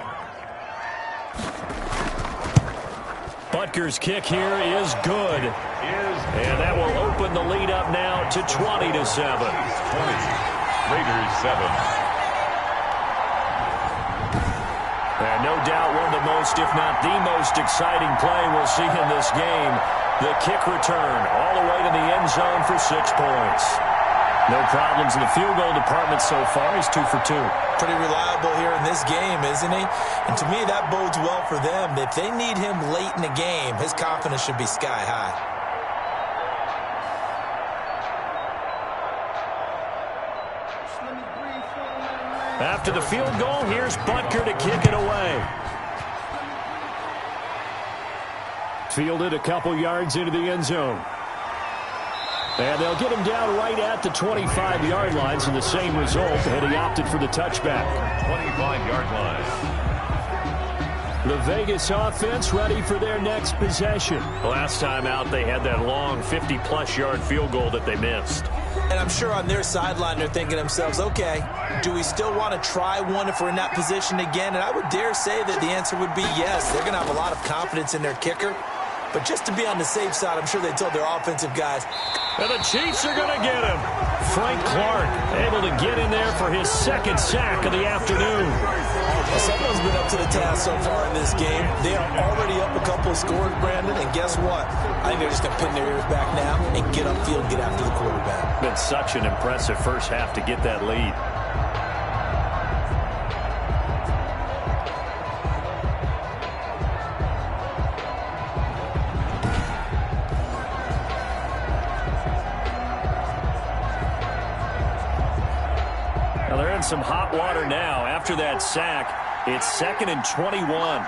Butker's kick here is good. And that will open the lead up now to 20-7. 20. Raiders 7. And no doubt one of the most, if not the most exciting play we'll see in this game. The kick return all the way to the end zone for 6 points. No problems in the field goal department so far. He's 2 for 2. Pretty reliable here in this game, isn't he? And to me, that bodes well for them. If they need him late in the game, his confidence should be sky high. After the field goal, here's Butker to kick it away. Fielded a couple yards into the end zone. And they'll get him down right at the 25-yard line, so the same result, and he opted for the touchback. 25-yard line. The Vegas offense ready for their next possession. Last time out, they had that long 50-plus yard field goal that they missed. And I'm sure on their sideline they're thinking to themselves, okay, do we still want to try one if we're in that position again? And I would dare say that the answer would be yes. They're going to have a lot of confidence in their kicker. But just to be on the safe side, I'm sure they told their offensive guys. And the Chiefs are going to get him. Frank Clark able to get in there for his second sack of the afternoon. Well, someone's been up to the task so far in this game. They are already up a couple of scores, Brandon, and guess what? I think they're just going to pin their ears back now and get upfield and get after the quarterback. Been such an impressive first half to get that lead. Some hot water now after that sack. It's 2nd and 21.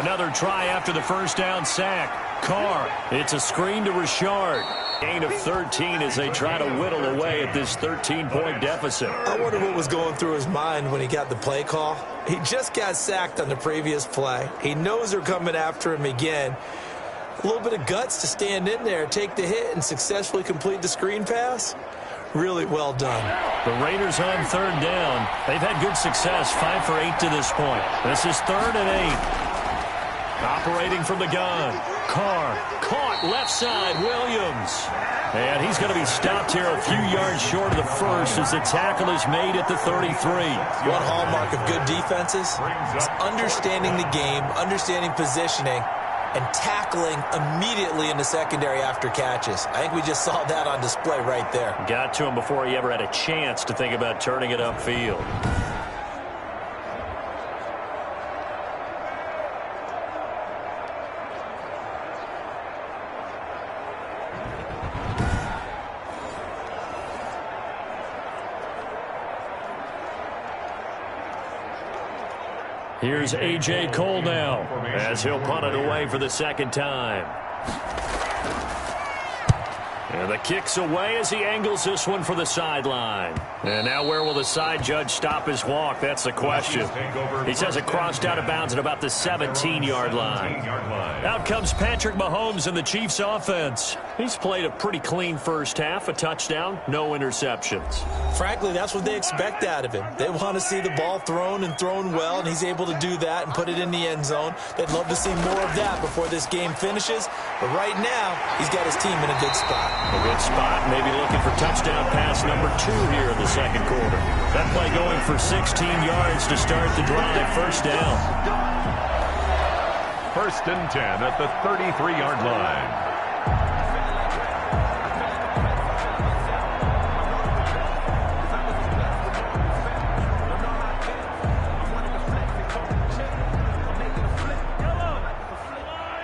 Another try after the first down sack. Carr, it's a screen to Richard. Gain of 13 as they try to whittle away at this 13-point deficit. I wonder what was going through his mind when he got the play call. He just got sacked on the previous play. He knows they're coming after him again. A little bit of guts to stand in there, take the hit, and successfully complete the screen pass. Really well done. The Raiders on 3rd down. They've had good success, 5 for 8 to this point. This is 3rd and 8. Operating from the gun. Carr caught left side. Williams. And he's going to be stopped here a few yards short of the first as the tackle is made at the 33. One hallmark of good defenses is understanding the game, understanding positioning, and tackling immediately in the secondary after catches. I think we just saw that on display right there. Got to him before he ever had a chance to think about turning it upfield. Here's A.J. Cole now as he'll punt it away for the second time. And the kick's away as he angles this one for the sideline. And now where will the side judge stop his walk? That's the question. He says it crossed out of bounds at about the 17-yard line. Out comes Patrick Mahomes and the Chiefs offense. He's played a pretty clean first half, a touchdown, no interceptions. Frankly, that's what they expect out of him. They want to see the ball thrown and thrown well, and he's able to do that and put it in the end zone. They'd love to see more of that before this game finishes. But right now, he's got his team in a good spot. A good spot, maybe looking for touchdown pass number 2 here in the second quarter. That play going for 16 yards to start the drive, first down. 1st and 10 at the 33-yard line.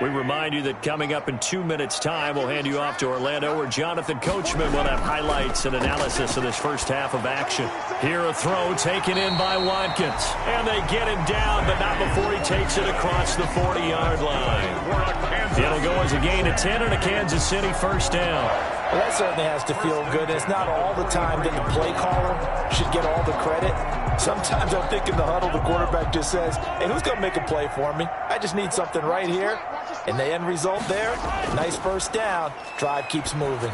We remind you that coming up in 2 minutes' time, we'll hand you off to Orlando, where Jonathan Coachman will have highlights and analysis of this first half of action. Here a throw taken in by Watkins. And they get him down, but not before he takes it across the 40-yard line. It'll go as a gain of 10 and a Kansas City first down. Well, that certainly has to feel good. It's not all the time that the play caller should get all the credit. Sometimes I'm thinking the huddle, the quarterback just says, hey, who's going to make a play for me? I just need something right here. And the end result there, nice first down. Drive keeps moving.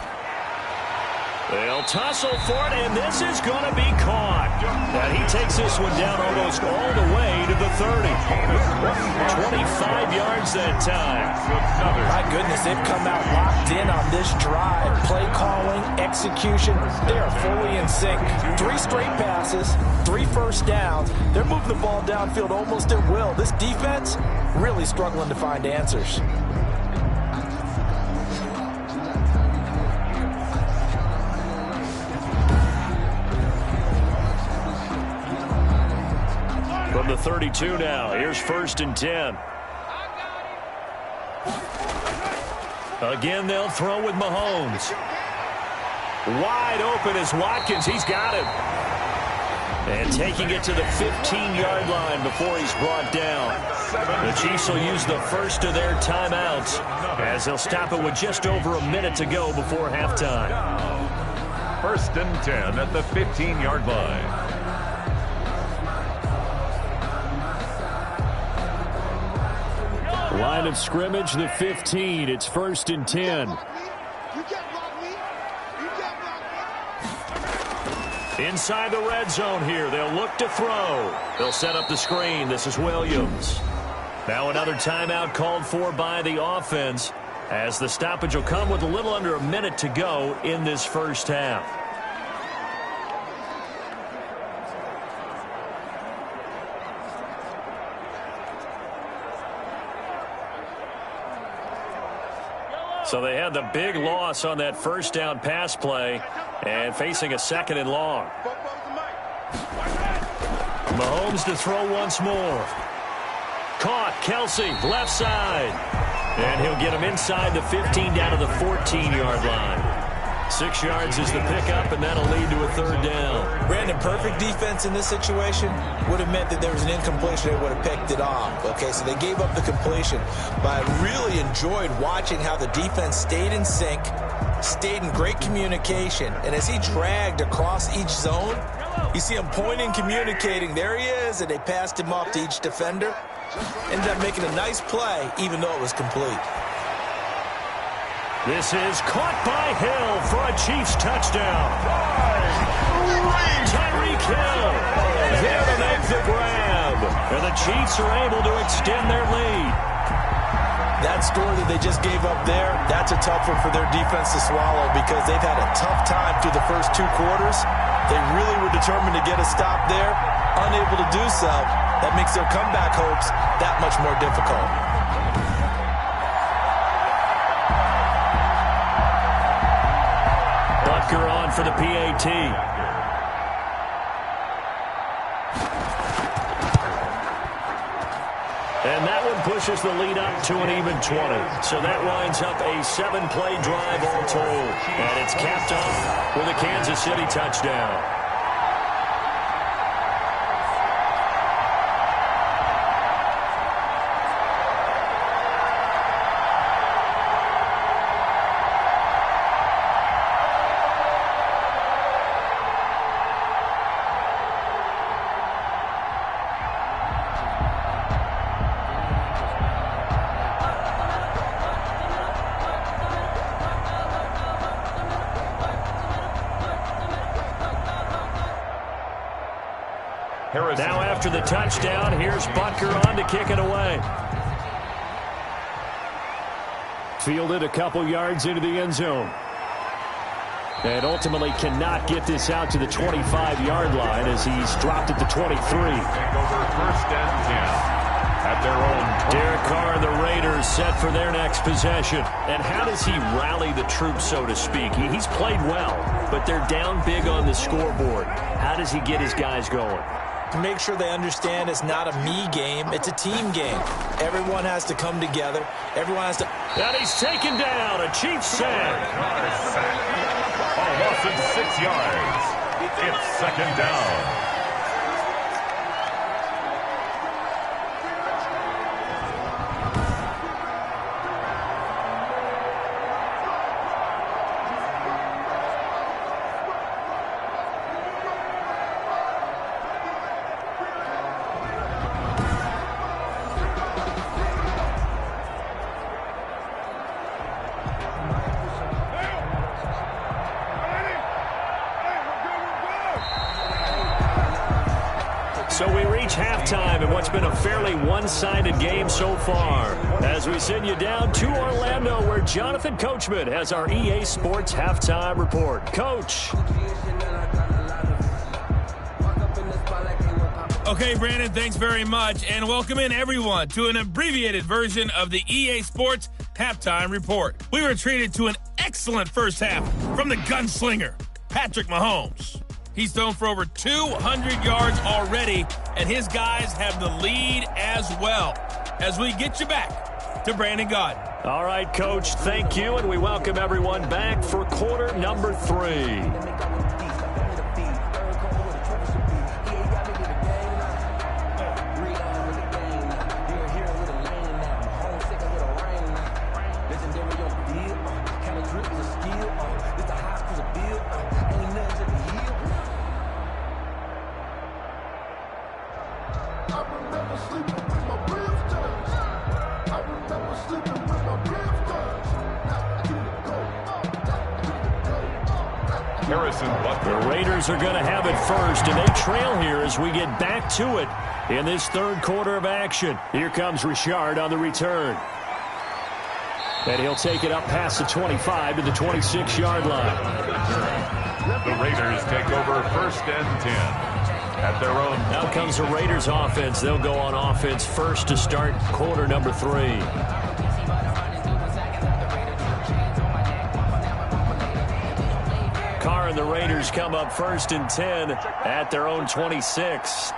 They'll tussle for it, and this is going to be caught. And he takes this one down almost all the way to the 30. 25 yards that time. My goodness, they've come out locked in on this drive. Play calling, execution, they are fully in sync. 3 straight passes, 3 first downs. They're moving the ball downfield almost at will. This defense really struggling to find answers. From the 32 now, here's 1st and 10. Again, they'll throw with Mahomes. Wide open is Watkins. He's got him. And taking it to the 15-yard line before he's brought down. The Chiefs will use the first of their timeouts as they'll stop it with just over a minute to go before halftime. 1st and 10 at the 15-yard line. Line of scrimmage, the 15. It's 1st and 10. Inside the red zone here. They'll look to throw. They'll set up the screen. This is Williams. Now another timeout called for by the offense, as the stoppage will come with a little under a minute to go in this first half. So they had the big loss on that first down pass play and facing a 2nd and long. Mahomes to throw once more. Caught, Kelsey, left side. And he'll get him inside the 15 down to the 14-yard line. 6 yards is the pickup, and that'll lead to a 3rd down. Brandon, perfect defense in this situation would have meant that there was an incompletion. They would have picked it off. Okay, so they gave up the completion. But I really enjoyed watching how the defense stayed in sync, stayed in great communication. And as he dragged across each zone, you see him pointing, communicating. There he is, and they passed him off to each defender. Ended up making a nice play, even though it was complete. This is caught by Hill for a Chiefs touchdown. Tyreek Hill there to make the grab. And the Chiefs are able to extend their lead. That score that they just gave up there, that's a tough one for their defense to swallow, because they've had a tough time through the first 2 quarters. They really were determined to get a stop there. Unable to do so, that makes their comeback hopes that much more difficult. Butker on for the PAT. And that one pushes the lead up to an even 20. So that winds up a 7-play drive all told. And it's capped off with a Kansas City touchdown. Now after the touchdown, here's Butker on to kick it away. Fielded a couple yards into the end zone. And ultimately cannot get this out to the 25-yard line as he's dropped at the 23. Take over 1st and 10 at their own. Derek Carr and the Raiders set for their next possession. And how does he rally the troops, so to speak? He's played well, but they're down big on the scoreboard. How does he get his guys going? To make sure they understand it's not a me game, it's a team game. Everyone has to come together. Everyone has to... And he's taken down. A Chiefs sack. A loss of 6 yards. It's 2nd down. So we reach halftime in what's been a fairly one-sided game so far, as we send you down to Orlando, where Jonathan Coachman has our EA Sports Halftime Report. Coach. Okay, Brandon, thanks very much, and welcome in everyone to an abbreviated version of the EA Sports Halftime Report. We were treated to an excellent first half from the gunslinger, Patrick Mahomes. He's thrown for over 200 yards already, and his guys have the lead as well. As we get you back to Brandon Gaudin. All right, Coach, thank you, and we welcome everyone back for quarter number 3. I remember sleeping with my bills down. I remember The Raiders are going to have it first, and they trail here as we get back to it in this third quarter of action. Here comes Richard on the return. And he'll take it up past the 25 to the 26-yard line. The Raiders take over 1st and 10 at their own. Now comes the Raiders offense. They'll go on offense first to start quarter number 3. Carr and the Raiders come up 1st and 10 at their own 26.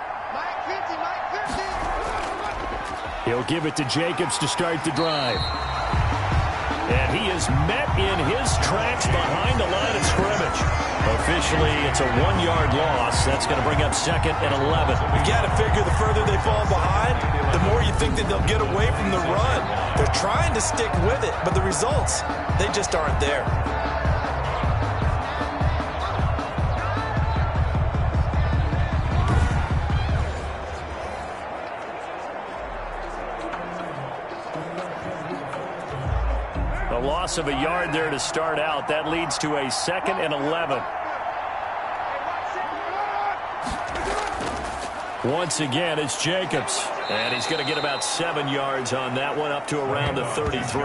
He'll give it to Jacobs to start the drive. And he is met in his tracks behind the line of scrimmage. Officially, it's a 1-yard loss. That's going to bring up 2nd and 11. You got to figure the further they fall behind, the more you think that they'll get away from the run. They're trying to stick with it, but the results, they just aren't there. Loss of a yard there to start out. That leads to a 2nd and 11. Once again, it's Jacobs. And he's going to get about 7 yards on that one, up to around the 33.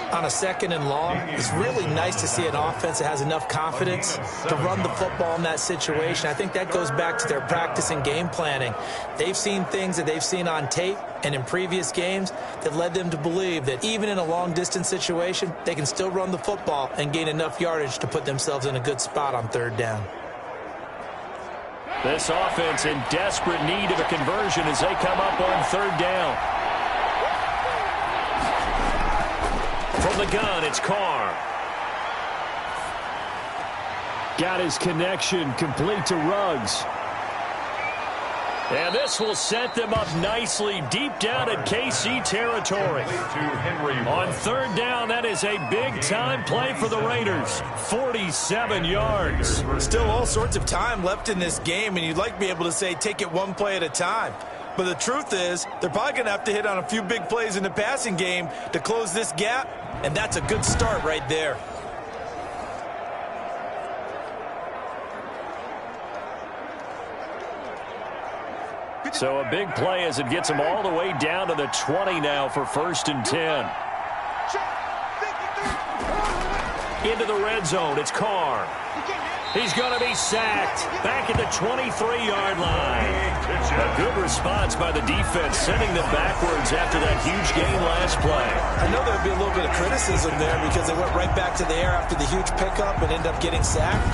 On a 2nd and long, it's really nice to see an offense that has enough confidence to run the football in that situation. I think that goes back to their practice and game planning. They've seen things that they've seen on tape and in previous games that led them to believe that even in a long-distance situation, they can still run the football and gain enough yardage to put themselves in a good spot on 3rd down. This offense in desperate need of a conversion as they come up on 3rd down. From the gun, it's Carr. Got his connection complete to Ruggs. And this will set them up nicely deep down at KC territory. On 3rd down, that is a big-time play for the Raiders. 47 yards. Still all sorts of time left in this game, and you'd like to be able to say take it one play at a time. But the truth is, they're probably going to have to hit on a few big plays in the passing game to close this gap, and that's a good start right there. So a big play as it gets them all the way down to the 20 now for 1st and 10. Into the red zone, it's Carr. He's going to be sacked back at the 23-yard line. A good response by the defense, sending them backwards after that huge gain last play. I know there'll be a little bit of criticism there because they went right back to the air after the huge pickup and ended up getting sacked.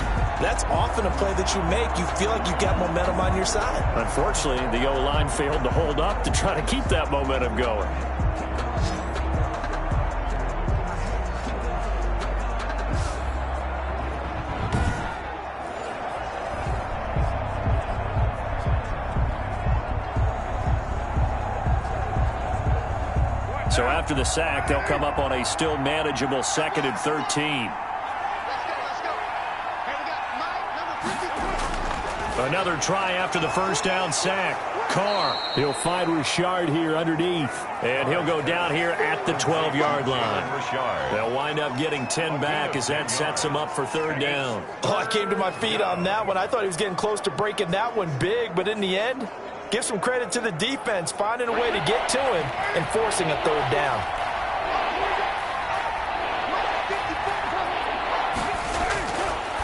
That's often a play that you make. You feel like you've got momentum on your side. Unfortunately, the O-line failed to hold up to try to keep that momentum going. So after the sack, they'll come up on a still manageable 2nd and 13. Another try after the 1st down sack. Carr, he'll find Richard here underneath. And he'll go down here at the 12-yard line. They'll wind up getting 10 back as that sets them up for 3rd down. Oh, I came to my feet on that one. I thought he was getting close to breaking that one big, but in the end, give some credit to the defense, finding a way to get to him and forcing a 3rd down.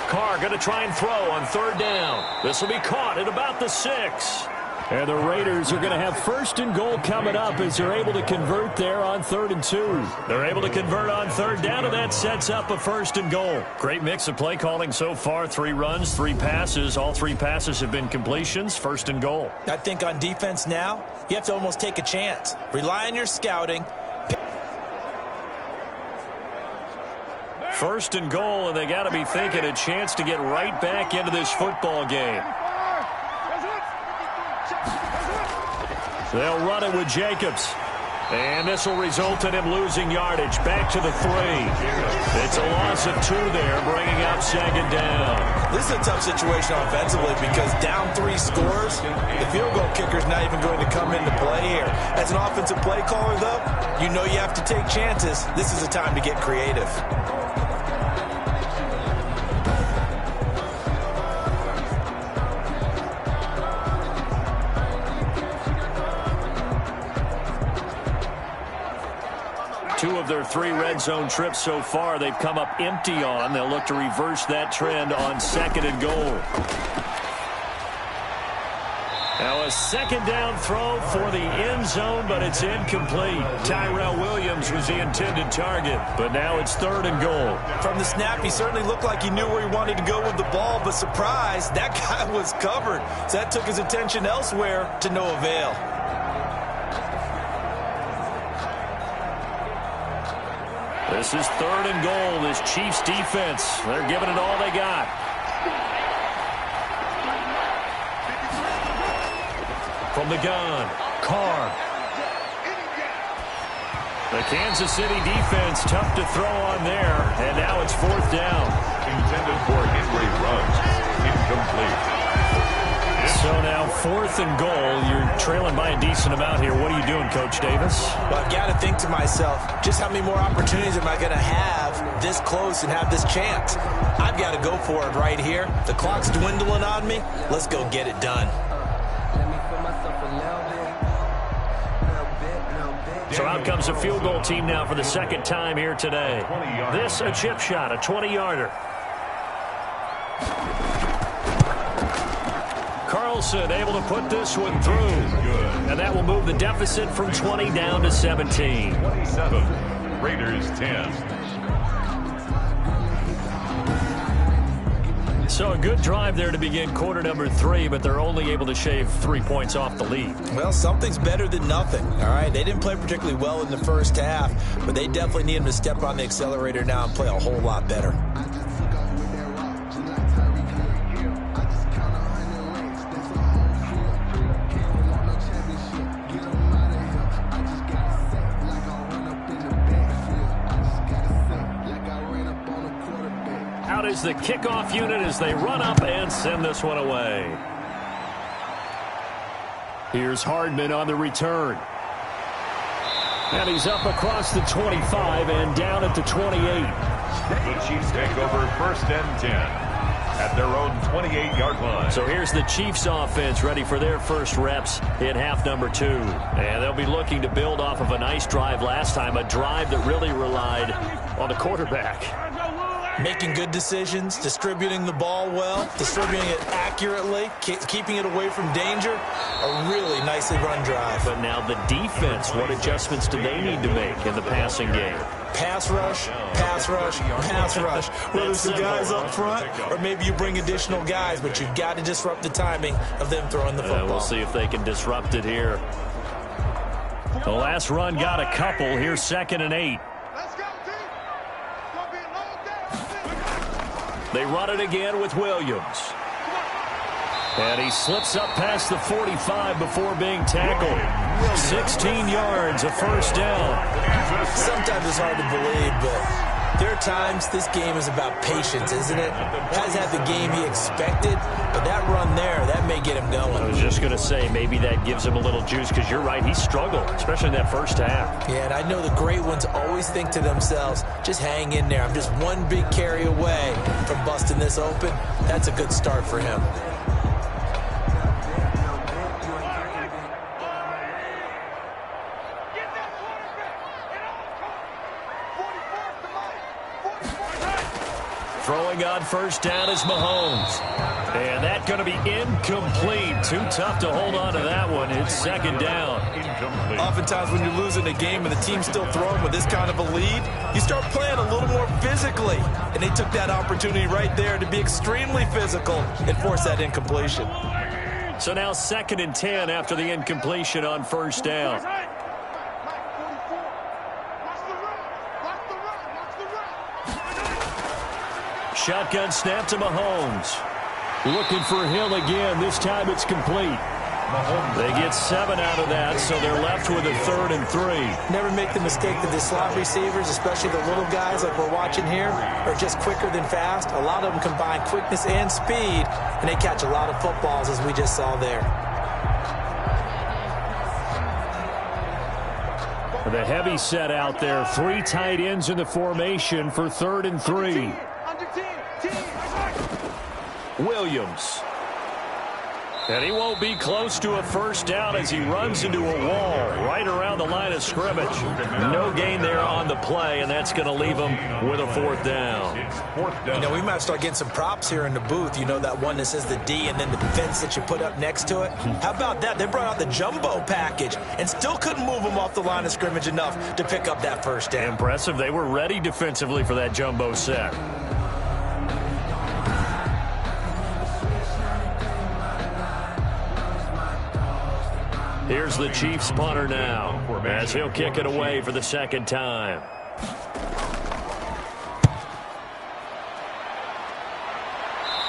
Carr going to try and throw on 3rd down. This will be caught at about the 6. And the Raiders are going to have 1st and goal coming up as they're able to convert there on 3rd and 2. They're able to convert on 3rd down, and that sets up a 1st and goal. Great mix of play calling so far. 3 runs, 3 passes. All 3 passes have been completions. 1st and goal. I think on defense now, you have to almost take a chance. Rely on your scouting. 1st and goal, and they got to be thinking a chance to get right back into this football game. They'll run it with Jacobs. And this will result in him losing yardage back to the 3. It's a loss of 2 there, bringing up 2nd down. This is a tough situation offensively because down 3 scores, the field goal kicker's not even going to come into play here. As an offensive play caller, though, you know you have to take chances. This is a time to get creative. 2 of their 3 red zone trips so far, they've come up empty on. They'll look to reverse that trend on 2nd and goal. Now a 2nd down throw for the end zone, but it's incomplete. Tyrell Williams was the intended target, but now it's 3rd and goal. From the snap, he certainly looked like he knew where he wanted to go with the ball, but surprise, that guy was covered. So that took his attention elsewhere to no avail. This is 3rd and goal. This Chiefs defense, they're giving it all they got. From the gun, Carr. The Kansas City defense tough to throw on there, and now it's 4th down. Intended for Henry Ruggs. Incomplete. So now 4th and goal. You're trailing by a decent amount here. What are you doing, Coach Davis? Well, I've got to think to myself, just how many more opportunities am I going to have this close and have this chance? I've got to go for it right here. The clock's dwindling on me. Let's go get it done. So out comes a field goal team now for the 2nd time here today. This a chip shot, a 20-yarder. Carlson able to put this one through. And that will move the deficit from 20 down to 17. 27. Raiders 10. So a good drive there to begin quarter number 3, but they're only able to shave 3 points off the lead. Well, something's better than nothing, all right? They didn't play particularly well in the first half, but they definitely need them to step on the accelerator now and play a whole lot better. Out is the kickoff unit as they run up and send this one away. Here's Hardman on the return. And he's up across the 25 and down at the 28. The Chiefs take over 1st and 10 at their own 28-yard line. So here's the Chiefs offense ready for their first reps in half number 2. And they'll be looking to build off of a nice drive last time, a drive that really relied on the quarterback. Making good decisions, distributing the ball well, distributing it accurately, keeping it away from danger. A really nicely run drive. But now the defense, what adjustments do they need to make in the passing game? Pass rush, pass rush, pass rush. Whether it's the guys up front or maybe you bring additional guys, but you've got to disrupt the timing of them throwing the football. We'll see if they can disrupt it here. The last run got a couple. Here's 2nd and 8. They run it again with Williams. And he slips up past the 45 before being tackled. 16 yards, a 1st down. Sometimes it's hard to believe, but there are times this game is about patience, isn't it? Hasn't had the game he expected, but that run there, that may get him going. I was just going to say, maybe that gives him a little juice, because you're right, he struggled, especially in that first half. Yeah, and I know the great ones always think to themselves, just hang in there. I'm just one big carry away from busting this open. That's a good start for him. Throwing on 1st down is Mahomes. And that's going to be incomplete. Too tough to hold on to that one. It's 2nd down. Incomplete. Oftentimes when you're losing a game and the team's still throwing with this kind of a lead, you start playing a little more physically. And they took that opportunity right there to be extremely physical and force that incompletion. So now 2nd and 10 after the incompletion on 1st down. Shotgun snap to Mahomes. Looking for Hill again. This time it's complete. They get 7 out of that, so they're left with a 3rd and 3. Never make the mistake that the slot receivers, especially the little guys like we're watching here, are just quicker than fast. A lot of them combine quickness and speed, and they catch a lot of footballs, as we just saw there. The heavy set out there. 3 tight ends in the formation for 3rd and 3. Williams. And he won't be close to a first down as he runs into a wall right around the line of scrimmage. No gain there on the play, and that's going to leave him with a fourth down. You know, we might start getting some props here in the booth. You know, that one that says the D and then the fence that you put up next to it. How about that? They brought out the jumbo package and still couldn't move him off the line of scrimmage enough to pick up that first down. Impressive. They were ready defensively for that jumbo set. Here's the Chiefs punter now as he'll kick it away for the second time.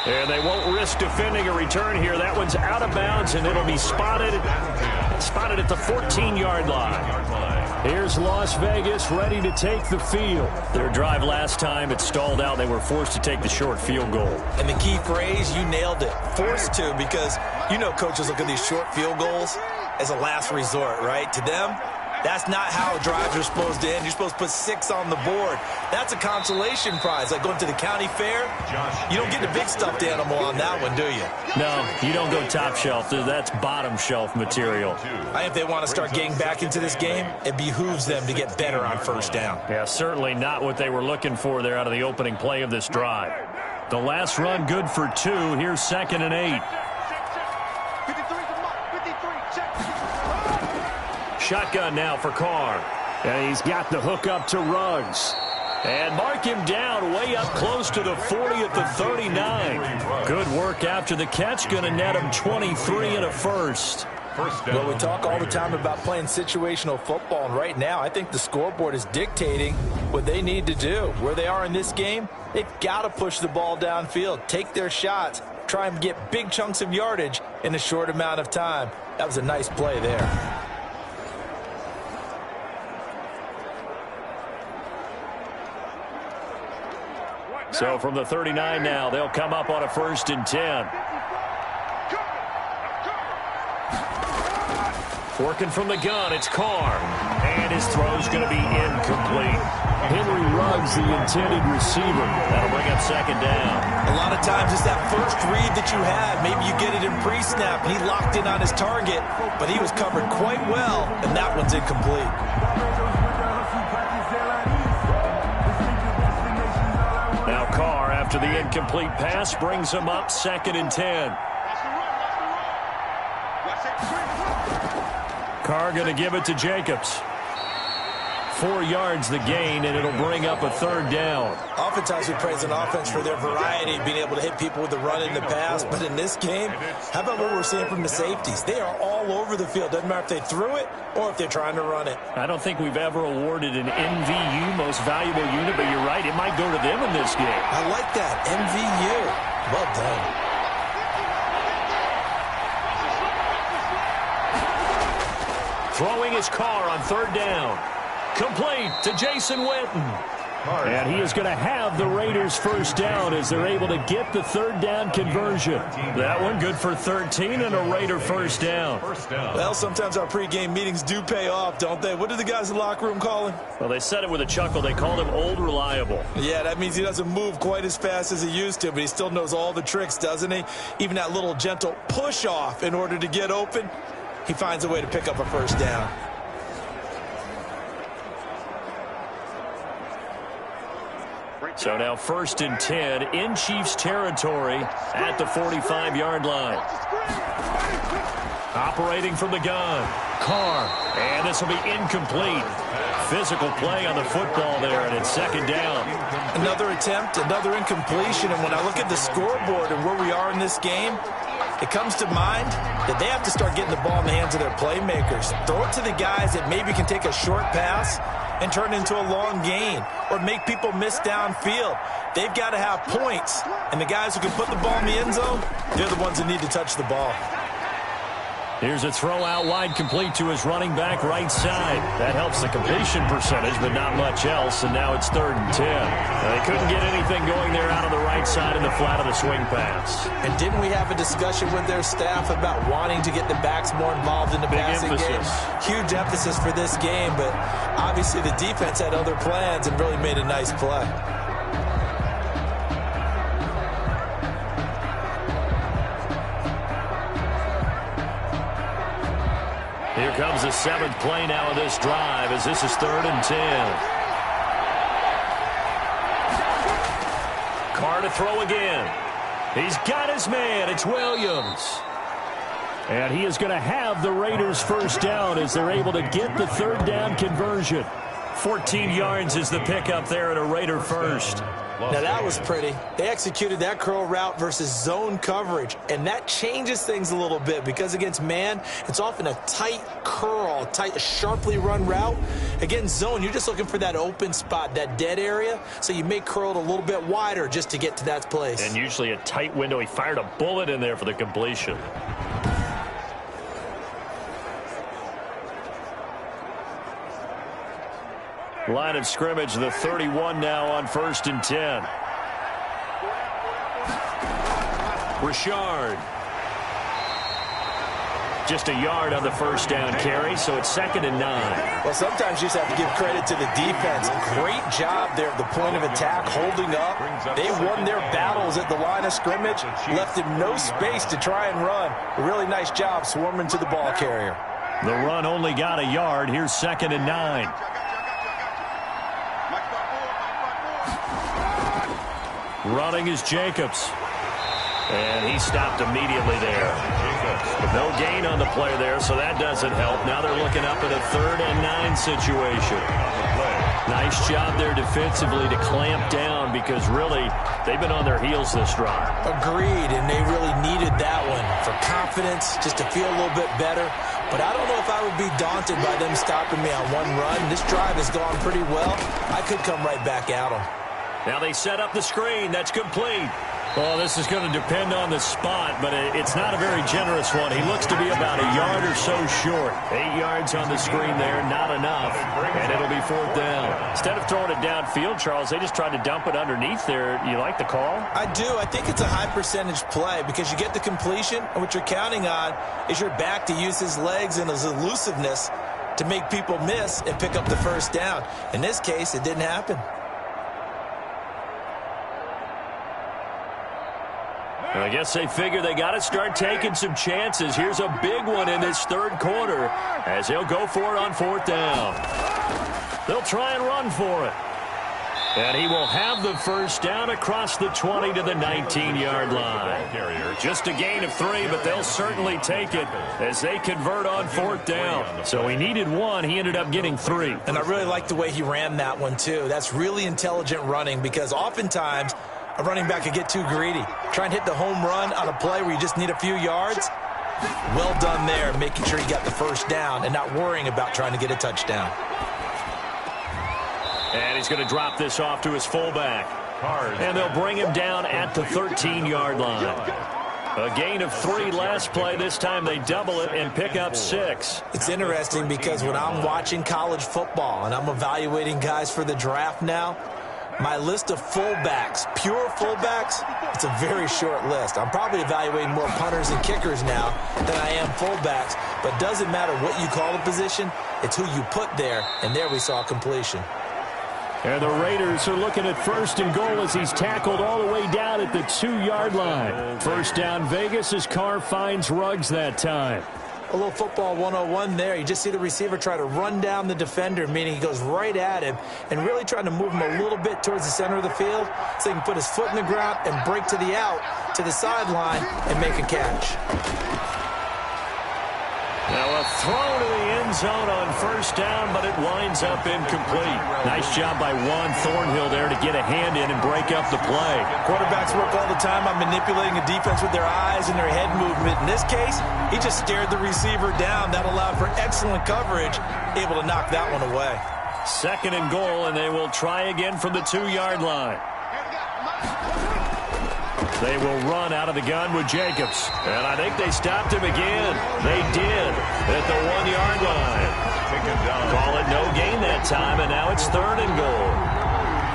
And they won't risk defending a return here. That one's out of bounds, and it'll be spotted at the 14-yard line. Here's Las Vegas ready to take the field. Their drive last time, it stalled out. They were forced to take the short field goal. And the key phrase, you nailed it, forced to, because you know coaches look at these short field goals as a last resort, right? To them, that's not how drives are supposed to end. You're supposed to put 6 on the board. That's a consolation prize, like going to the county fair. You don't get the big stuffed animal on that one, do you? No, you don't go top shelf. That's bottom shelf material. I think if they want to start getting back into this game, it behooves them to get better on first down. Yeah, certainly not what they were looking for there out of the opening play of this drive. The last run good for 2. Here's 2nd and 8. Shotgun now for Carr. And he's got the hook up to Ruggs. And mark him down way up close to the 40 at the 39. Good work after the catch. Going to net him 23 and a first. Well, we talk all the time about playing situational football, and right now I think the scoreboard is dictating what they need to do. Where they are in this game, they've got to push the ball downfield, take their shots, try and get big chunks of yardage in a short amount of time. That was a nice play there. So from the 39 now, they'll come up on a 1st and 10. Working from the gun, it's Carr. And his throw's going to be incomplete. Henry Ruggs, the intended receiver. That'll bring up 2nd down. A lot of times it's that first read that you have. Maybe you get it in pre-snap. He locked in on his target, but he was covered quite well, and that one's incomplete. Now Carr, after the incomplete pass, brings him up 2nd and 10. Carr going to give it to Jacobs. 4 yards the gain, and it'll bring up a 3rd down. Oftentimes we praise an offense for their variety, being able to hit people with the run and the pass. But in this game, how about what we're seeing from the safeties? They are all over the field. Doesn't matter if they threw it or if they're trying to run it. I don't think we've ever awarded an MVU, most valuable unit, but you're right, it might go to them in this game. I like that, MVU. Well done. Throwing his Carr on 3rd down. Complete to Jason Witten. And he is going to have the Raiders' first down as they're able to get the 3rd down conversion. That one good for 13 and a Raider first down. Well, sometimes our pregame meetings do pay off, don't they? What did the guys in the locker room call him? Well, they said it with a chuckle. They called him Old Reliable. Yeah, that means he doesn't move quite as fast as he used to, but he still knows all the tricks, doesn't he? Even that little gentle push-off in order to get open, he finds a way to pick up a first down. So now 1st and 10 in Chiefs territory at the 45-yard line. Operating from the gun. Carr. And this will be incomplete. Physical play on the football there, and it's 2nd down. Another attempt, another incompletion, and when I look at the scoreboard and where we are in this game, it comes to mind that they have to start getting the ball in the hands of their playmakers. Throw it to the guys that maybe can take a short pass and turn it into a long gain or make people miss downfield. They've got to have points, and the guys who can put the ball in the end zone, they're the ones that need to touch the ball. Here's a throw out wide, complete to his running back right side. That helps the completion percentage, but not much else, and now it's 3rd and 10. Now, they couldn't get anything going there out of the right side in the flat of the swing pass. And didn't we have a discussion with their staff about wanting to get the backs more involved in the passing game? Huge emphasis for this game, but obviously the defense had other plans and really made a nice play. Here comes the 7th play now of this drive as this is 3rd and 10. Carr to throw again. He's got his man. It's Williams. And he is going to have the Raiders first down as they're able to get the 3rd down conversion. 14 yards is the pickup there at a Raider first. Now that was pretty. They executed that curl route versus zone coverage, and that changes things a little bit because against man, it's often a tight curl, tight, sharply run route. Against zone, you're just looking for that open spot, that dead area, so you may curl it a little bit wider just to get to that place. And usually a tight window. He fired a bullet in there for the completion. Line of scrimmage, the 31 now on 1st and 10. Richard. Just a yard on the first down carry, so it's 2nd and 9. Well, sometimes you just have to give credit to the defense. Great job there at the point of attack, holding up. They won their battles at the line of scrimmage, left him no space to try and run. A really nice job swarming to the ball carrier. The run only got a yard. Here's 2nd and 9. Running is Jacobs. And he stopped immediately there. But no gain on the play there, so that doesn't help. Now they're looking up at a 3rd and 9 situation. Nice job there defensively to clamp down because really they've been on their heels this drive. Agreed, and they really needed that one for confidence, just to feel a little bit better. But I don't know if I would be daunted by them stopping me on one run. This drive has gone pretty well. I could come right back at them. Now they set up the screen. That's complete. Well, this is going to depend on the spot, but it's not a very generous one. He looks to be about a yard or so short. 8 yards on the screen there, not enough, and it'll be 4th down. Instead of throwing it downfield, Charles, they just tried to dump it underneath there. You like the call? I do. I think it's a high-percentage play because you get the completion, and what you're counting on is your back to use his legs and his elusiveness to make people miss and pick up the first down. In this case, it didn't happen. I guess they figure they got to start taking some chances. Here's a big one in this 3rd quarter as they'll go for it on 4th down. They'll try and run for it. And he will have the first down across the 20 to the 19-yard line. Just a gain of 3, but they'll certainly take it as they convert on 4th down. So he needed 1. He ended up getting 3. And I really like the way he ran that one, too. That's really intelligent running because oftentimes a running back could get too greedy. Try and hit the home run on a play where you just need a few yards. Well done there, making sure you got the first down and not worrying about trying to get a touchdown. And he's going to drop this off to his fullback. And they'll bring him down at the 13-yard line. A gain of 3 last play. This time they double it and pick up 6. It's interesting because when I'm watching college football and I'm evaluating guys for the draft now, my list of fullbacks, pure fullbacks, it's a very short list. I'm probably evaluating more punters and kickers now than I am fullbacks, but doesn't matter what you call the position, it's who you put there, and there we saw completion. And the Raiders are looking at 1st and goal as he's tackled all the way down at the 2-yard line. First down Vegas as Carr finds Ruggs that time. A little football 101 there. You just see the receiver try to run down the defender, meaning he goes right at him and really trying to move him a little bit towards the center of the field so he can put his foot in the ground and break to the out, to the sideline, and make a catch. Now a throw to the end zone on 1st down, but it winds up incomplete. Nice job by Juan Thornhill there to get a hand in and break up the play. Quarterbacks work all the time on manipulating a defense with their eyes and their head movement. In this case, he just stared the receiver down. That allowed for excellent coverage, able to knock that one away. 2nd and goal, and they will try again from the 2-yard line. They will run out of the gun with Jacobs. And I think they stopped him again. They did at the 1-yard line. Call it no gain that time, and now it's 3rd and goal.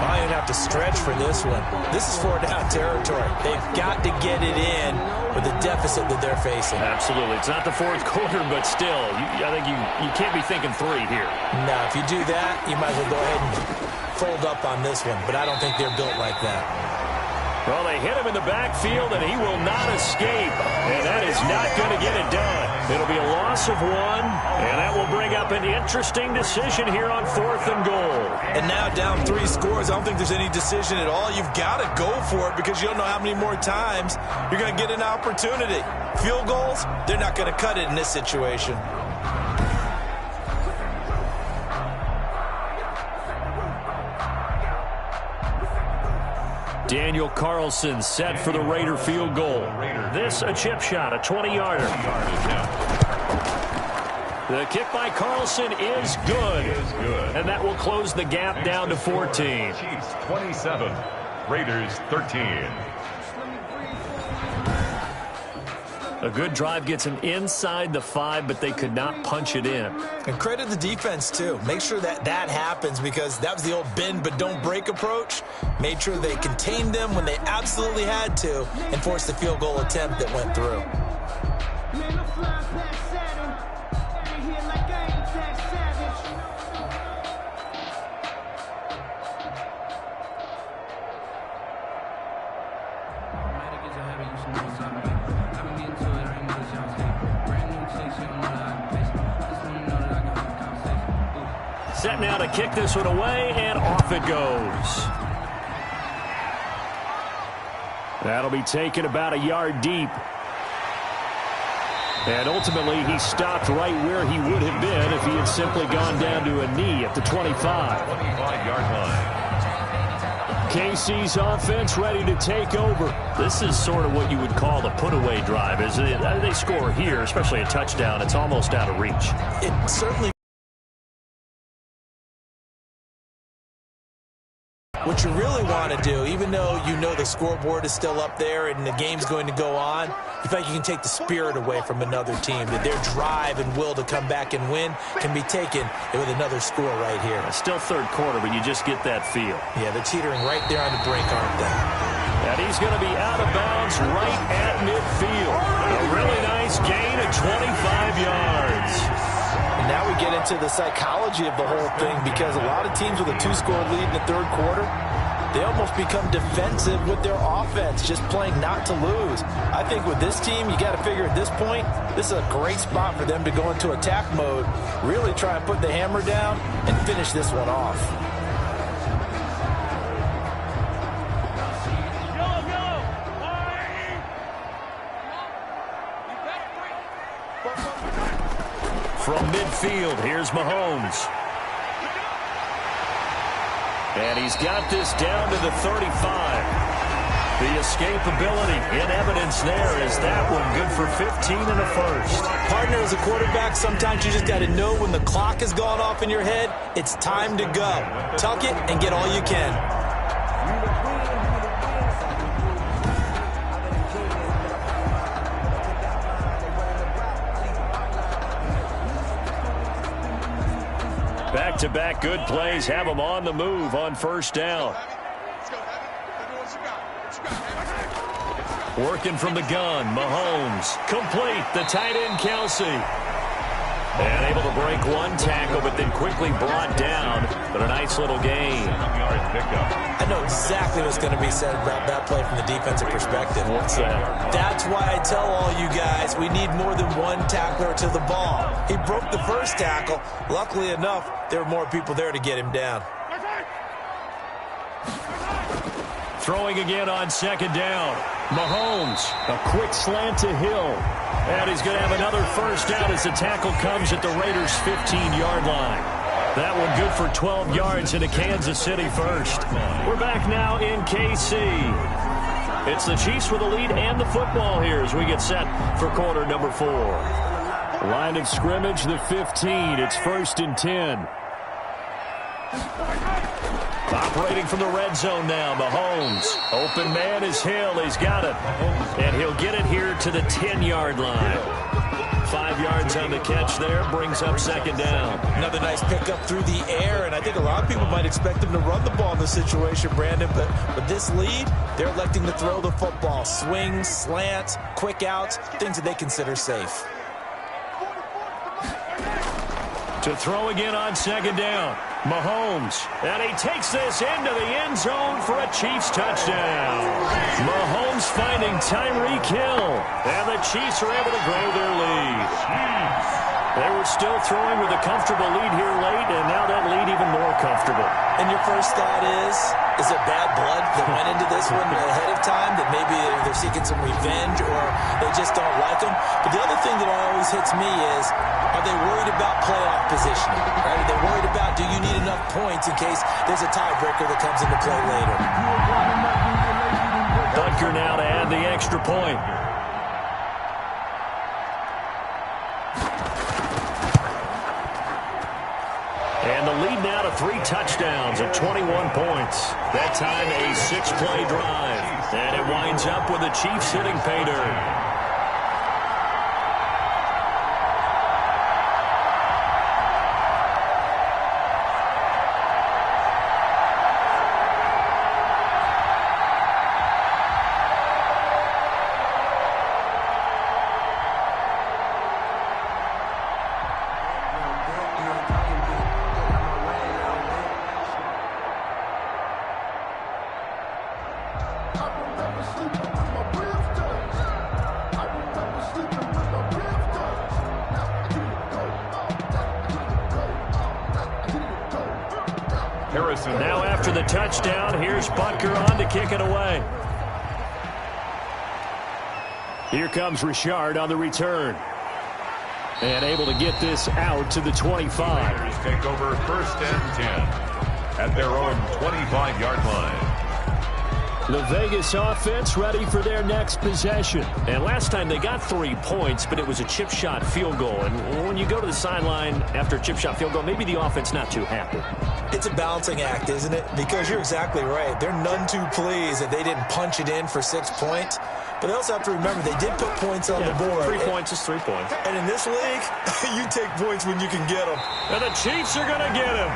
I didn't have to stretch for this one. This is 4-down territory. They've got to get it in with the deficit that they're facing. Absolutely. It's not the 4th quarter, but still, I think you can't be thinking 3 here. No, if you do that, you might as well go ahead and fold up on this one, but I don't think they're built like that. Well, they hit him in the backfield, and he will not escape. And that is not going to get it done. It'll be a loss of 1, and that will bring up an interesting decision here on 4th and goal. And now down 3 scores, I don't think there's any decision at all. You've got to go for it because you don't know how many more times you're going to get an opportunity. Field goals, they're not going to cut it in this situation. Daniel Carlson set for the Raider field goal. This a chip shot, a 20-yarder. The kick by Carlson is good. And that will close the gap down to 14. Chiefs 27, Raiders 13. A good drive gets them inside the 5, but they could not punch it in. And credit the defense, too. Make sure that happens because that was the old bend but don't break approach. Made sure they contained them when they absolutely had to and forced the field goal attempt that went through. Set now to kick this one away, and off it goes. That'll be taken about a yard deep. And ultimately, he stopped right where he would have been if he had simply gone down to a knee at the 25. 25-yard line. KC's offense ready to take over. This is sort of what you would call the put-away drive. As they score here, especially a touchdown, it's almost out of reach. It certainly. What you really want to do, even though you know the scoreboard is still up there and the game's going to go on, you feel like you can take the spirit away from another team, that their drive and will to come back and win can be taken with another score right here. It's still third quarter, but you just get that feel. Yeah, they're teetering right there on the brink, aren't they? And he's going to be out of bounds right at midfield. A really nice gain of 25 yards. And now we get into the psychology of the whole thing because a lot of teams with a 2-score lead in the third quarter, they almost become defensive with their offense, just playing not to lose. I think with this team, you got to figure at this point, this is a great spot for them to go into attack mode, really try and put the hammer down and finish this one off. From midfield, here's Mahomes. And he's got this down to the 35. The escapability in evidence there is that one good for 15 and a first. Partner, as a quarterback, sometimes you just got to know when the clock has gone off in your head, it's time to go. Tuck it and get all you can. Back-to-back good plays have them on the move on first down. Working from the gun, Mahomes. Complete, the tight end, Kelsey. And able to break one tackle, but then quickly brought down. But a nice little gain. I know exactly what's going to be said about that play from the defensive perspective. What's that? That's why I tell all you guys we need more than one tackler to the ball. He broke the first tackle. Luckily enough, there were more people there to get him down. Throwing again on second down. Mahomes, a quick slant to Hill. And he's going to have another first down as the tackle comes at the Raiders' 15-yard line. That one good for 12 yards into Kansas City first. We're back now in KC. It's the Chiefs with the lead and the football here as we get set for quarter number 4. Line of scrimmage, the 15. It's 1st and 10. Operating from the red zone now, Mahomes. Open man is Hill. He's got it. And he'll get it here to the 10-yard line. 5 yards on the catch there, brings up second down. Another nice pickup through the air, and I think a lot of people might expect him to run the ball in this situation, Brandon, but with this lead, they're electing to throw the football. Swings, slants, quick outs, things that they consider safe. To throw again on second down. Mahomes. And he takes this into the end zone for a Chiefs touchdown. Mahomes finding Tyreek Hill. And the Chiefs are able to grow their lead. They were still throwing with a comfortable lead here late, and now that lead even more comfortable. And your first thought is it bad blood that went into this one ahead of time, that maybe they're seeking some revenge or they just don't like them? But the other thing that always hits me is, are they worried about playoff positioning? Right? Are they worried about, do you need enough points in case there's a tiebreaker that comes into play later? Butker now to add the extra point. And the lead now to 3 touchdowns at 21 points. That time a 6-play drive. And it winds up with the Chiefs hitting pay dirt. Now after the touchdown, here's Butker on to kick it away. Here comes Richard on the return. And able to get this out to the 25. Raiders take over 1st and 10 at their own 25-yard line. The Vegas offense ready for their next possession. And last time they got 3 points, but it was a chip shot field goal. And when you go to the sideline after a chip shot field goal, maybe the offense not too happy. It's a balancing act, isn't it? Because you're exactly right. They're none too pleased that they didn't punch it in for 6 points. But they also have to remember they did put points on the board. 3 points is 3 points. And in this league, you take points when you can get them. And the Chiefs are going to get him.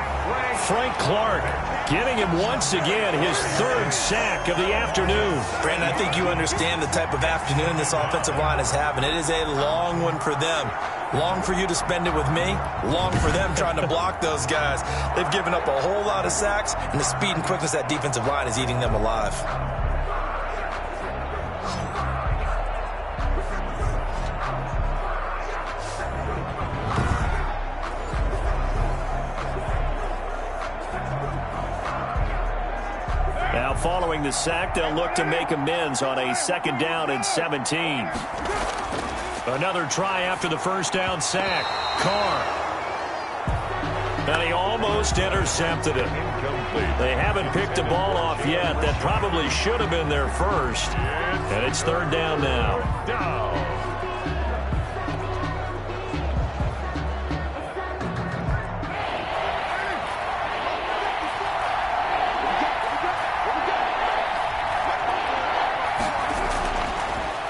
Frank Clark getting him once again, his 3rd sack of the afternoon. Brandon, I think you understand the type of afternoon this offensive line is having. It is a long one for them. Long for you to spend it with me. Long for them trying to block those guys. They've given up a whole lot of sacks, and the speed and quickness of that defensive line is eating them alive. Now following the sack, they'll look to make amends on a 2nd down and 17. Another try after the 1st down sack. Carr. And he almost intercepted it. They haven't picked a ball off yet. That probably should have been their first. And it's 3rd down now.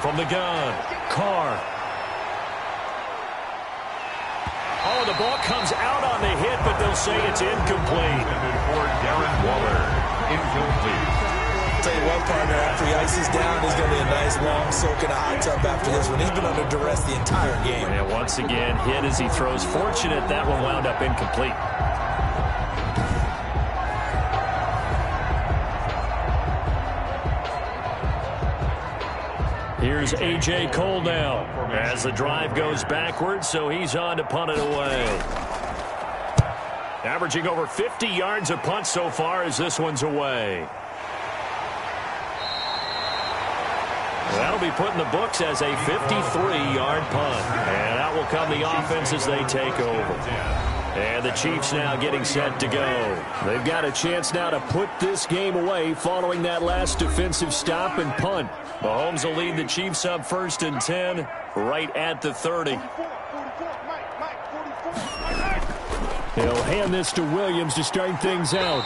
From the gun, Carr. Oh, the ball comes out on the hit, but they'll say it's incomplete. For Darren Waller, incomplete. I'll tell you what, partner, after he ices down, he's going to be a nice long soak in a hot tub after this one. He's been under duress the entire game. And once again, hit as he throws. Fortunate that one wound up incomplete. Here's A.J. Cole now as the drive goes backwards, so he's on to punt it away. Averaging over 50 yards a punt so far as this one's away. That'll be put in the books as a 53-yard punt. And out will come the offense as they take over. And the Chiefs now getting set to go. They've got a chance now to put this game away following that last defensive stop and punt. Mahomes will lead the Chiefs up 1st and 10 right at the 30. He'll hand this to Williams to start things out.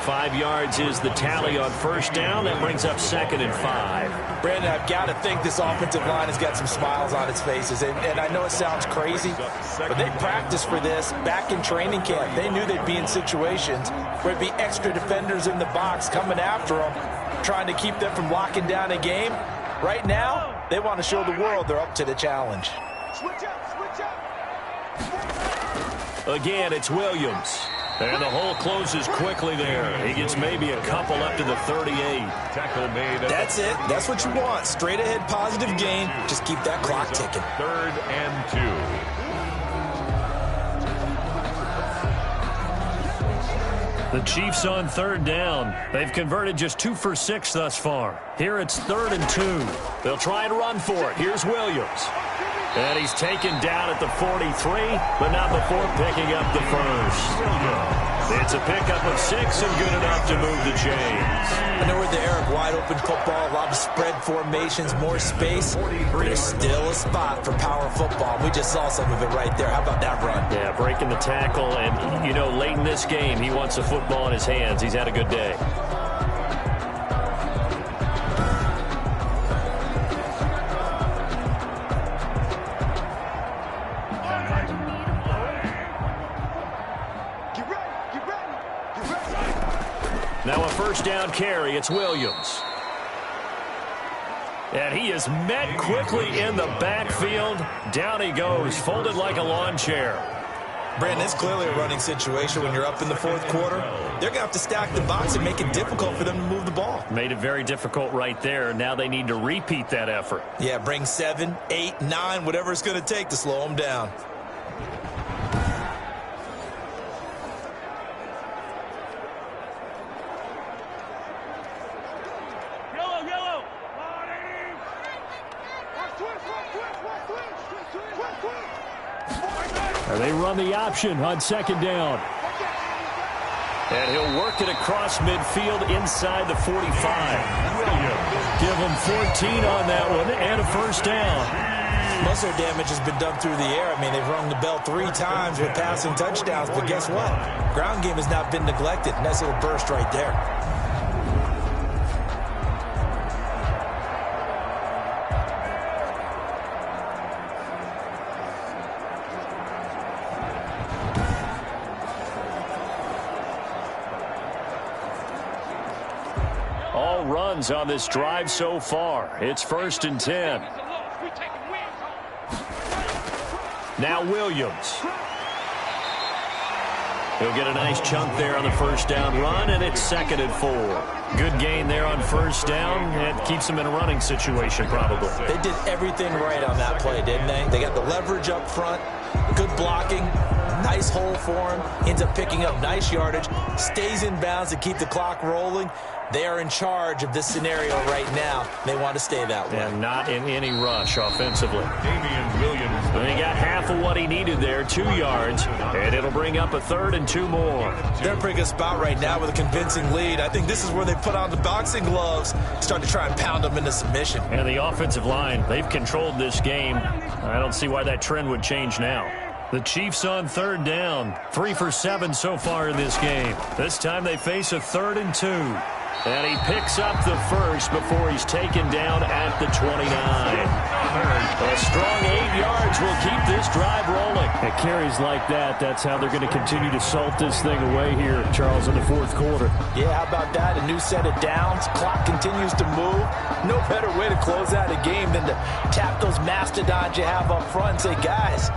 5 yards is the tally on 1st down. That brings up 2nd and 5. Brandon, I've got to think this offensive line has got some smiles on its faces. And I know it sounds crazy, but they practiced for this back in training camp. They knew they'd be in situations where it'd be extra defenders in the box coming after them, trying to keep them from locking down a game. Right now, they want to show the world they're up to the challenge. Switch up, switch up. Again, it's Williams. And the hole closes quickly there. He gets maybe a couple up to the 38. Tackle made. That's it. That's what you want. Straight ahead positive gain. Just keep that clock ticking. 3rd and 2. The Chiefs on 3rd down. They've converted just 2 for 6 thus far. Here it's 3rd and 2. They'll try and run for it. Here's Williams. And he's taken down at the 43, but not before picking up the first. It's a pickup of 6 and good enough to move the chains. I know we're the era of wide-open football, a lot of spread formations, more space. There's still a spot for power football. We just saw some of it right there. How about that run? Yeah, breaking the tackle, and, you know, late in this game, he wants the football in his hands. He's had a good day. Now a first down carry. It's Williams. And he is met quickly in the backfield. Down he goes, folded like a lawn chair. Brandon, it's clearly a running situation when you're up in the 4th quarter. They're going to have to stack the box and make it difficult for them to move the ball. Made it very difficult right there. Now they need to repeat that effort. Yeah, bring 7, 8, 9, whatever it's going to take to slow them down. They run the option on 2nd down. And he'll work it across midfield inside the 45. Give him 14 on that one and a first down. Most of their damage has been done through the air. I mean, they've rung the bell 3 times with passing touchdowns, but guess what? Ground game has not been neglected. Nice little burst right there. All runs on this drive so far. It's 1st and 10. Now Williams. He'll get a nice chunk there on the first down run, and it's 2nd and 4. Good gain there on first down. It keeps them in a running situation probably. They did everything right on that play, didn't they? They got the leverage up front, good blocking, nice hole for him, ends up picking up nice yardage, stays in bounds to keep the clock rolling. They are in charge of this scenario right now. They want to stay that way. And not in any rush offensively. Damian Williams. And he got half of what he needed there, 2 yards, and it'll bring up a 3rd and 2 more. They're in a pretty good spot right now with a convincing lead. I think this is where they put on the boxing gloves, start to try and pound them into submission. And the offensive line, they've controlled this game. I don't see why that trend would change now. The Chiefs on 3rd down. 3 for 7 so far in this game. This time they face a 3rd and 2. And he picks up the first before he's taken down at the 29. A strong 8 yards will keep this drive rolling. At carries like that, that's how they're going to continue to salt this thing away here, Charles, in the 4th quarter. Yeah, how about that? A new set of downs. Clock continues to move. No better way to close out a game than to tap those mastodons you have up front and say, guys,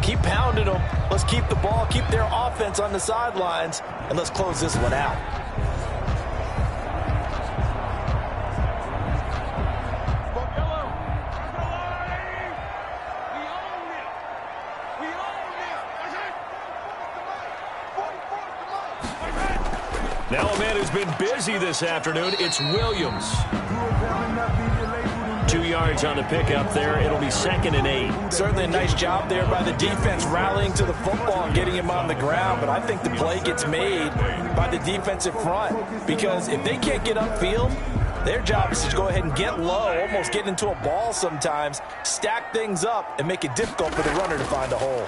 keep pounding them. Let's keep the ball, keep their offense on the sidelines, and let's close this one out. Now a man who's been busy this afternoon, it's Williams. 2 yards on the pickup there. It'll be 2nd and 8. Certainly a nice job there by the defense rallying to the football and getting him on the ground, but I think the play gets made by the defensive front because if they can't get upfield, their job is to go ahead and get low, almost get into a ball sometimes, stack things up, and make it difficult for the runner to find a hole.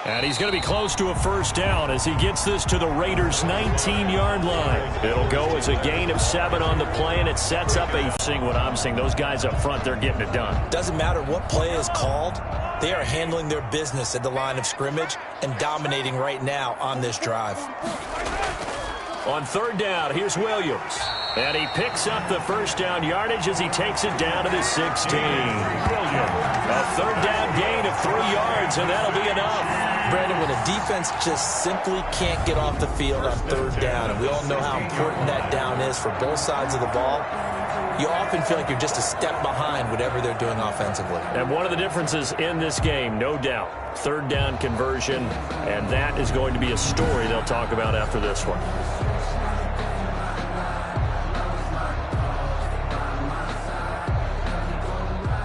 And he's going to be close to a first down as he gets this to the Raiders' 19-yard line. It'll go as a gain of 7 on the play, and it sets up a seeing what I'm seeing. Those guys up front, they're getting it done. Doesn't matter what play is called. They are handling their business at the line of scrimmage and dominating right now on this drive. On 3rd down, here's Williams. And he picks up the first down yardage as he takes it down to the 16. A third down gain of 3 yards, and that'll be enough. Brandon, when a defense just simply can't get off the field on third down, and we all know how important that down is for both sides of the ball, you often feel like you're just a step behind whatever they're doing offensively. And one of the differences in this game, no doubt, third down conversion, and that is going to be a story they'll talk about after this one.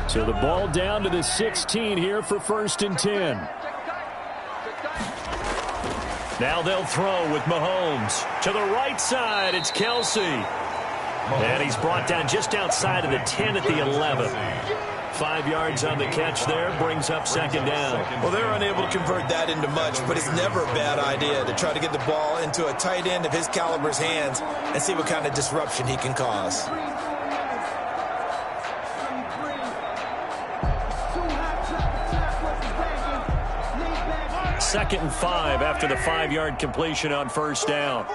So the ball down to the 16 here for 1st and 10. Now they'll throw with Mahomes. To the right side, it's Kelsey. And he's brought down just outside of the 10 at the 11. 5 yards on the catch there, brings up 2nd down. Well, they're unable to convert that into much, but it's never a bad idea to try to get the ball into a tight end of his caliber's hands and see what kind of disruption he can cause. 2nd and 5 after the 5-yard completion on 1st down.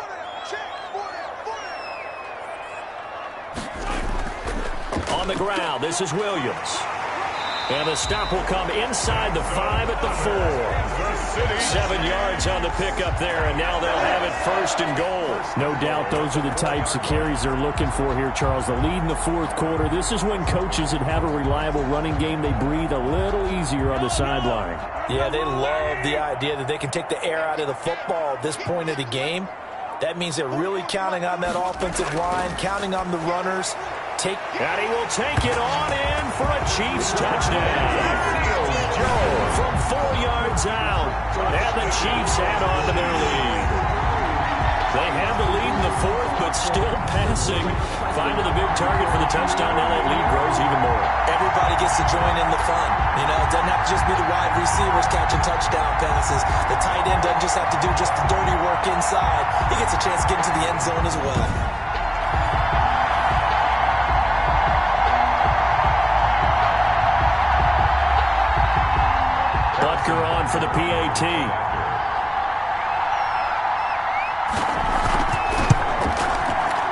On the ground, this is Williams. And the stop will come inside the 5 at the 4. 7 yards on the pickup there, and now they'll have it 1st and goal. No doubt those are the types of carries they're looking for here, Charles. The lead in the 4th quarter. This is when coaches that have a reliable running game, they breathe a little easier on the sideline. Yeah, they love the idea that they can take the air out of the football at this point of the game. That means they're really counting on that offensive line, counting on the runners. And he will take it on in for a Chiefs touchdown. From 4 yards out. And the Chiefs add on to their lead. They have the lead in the 4th, but still passing. Finding the big target for the touchdown. Now that lead grows even more. Everybody gets to join in the fun. You know, it doesn't have to just be the wide receivers catching touchdown passes. The tight end doesn't just have to do just the dirty work inside. He gets a chance to get into the end zone as well. On for the PAT.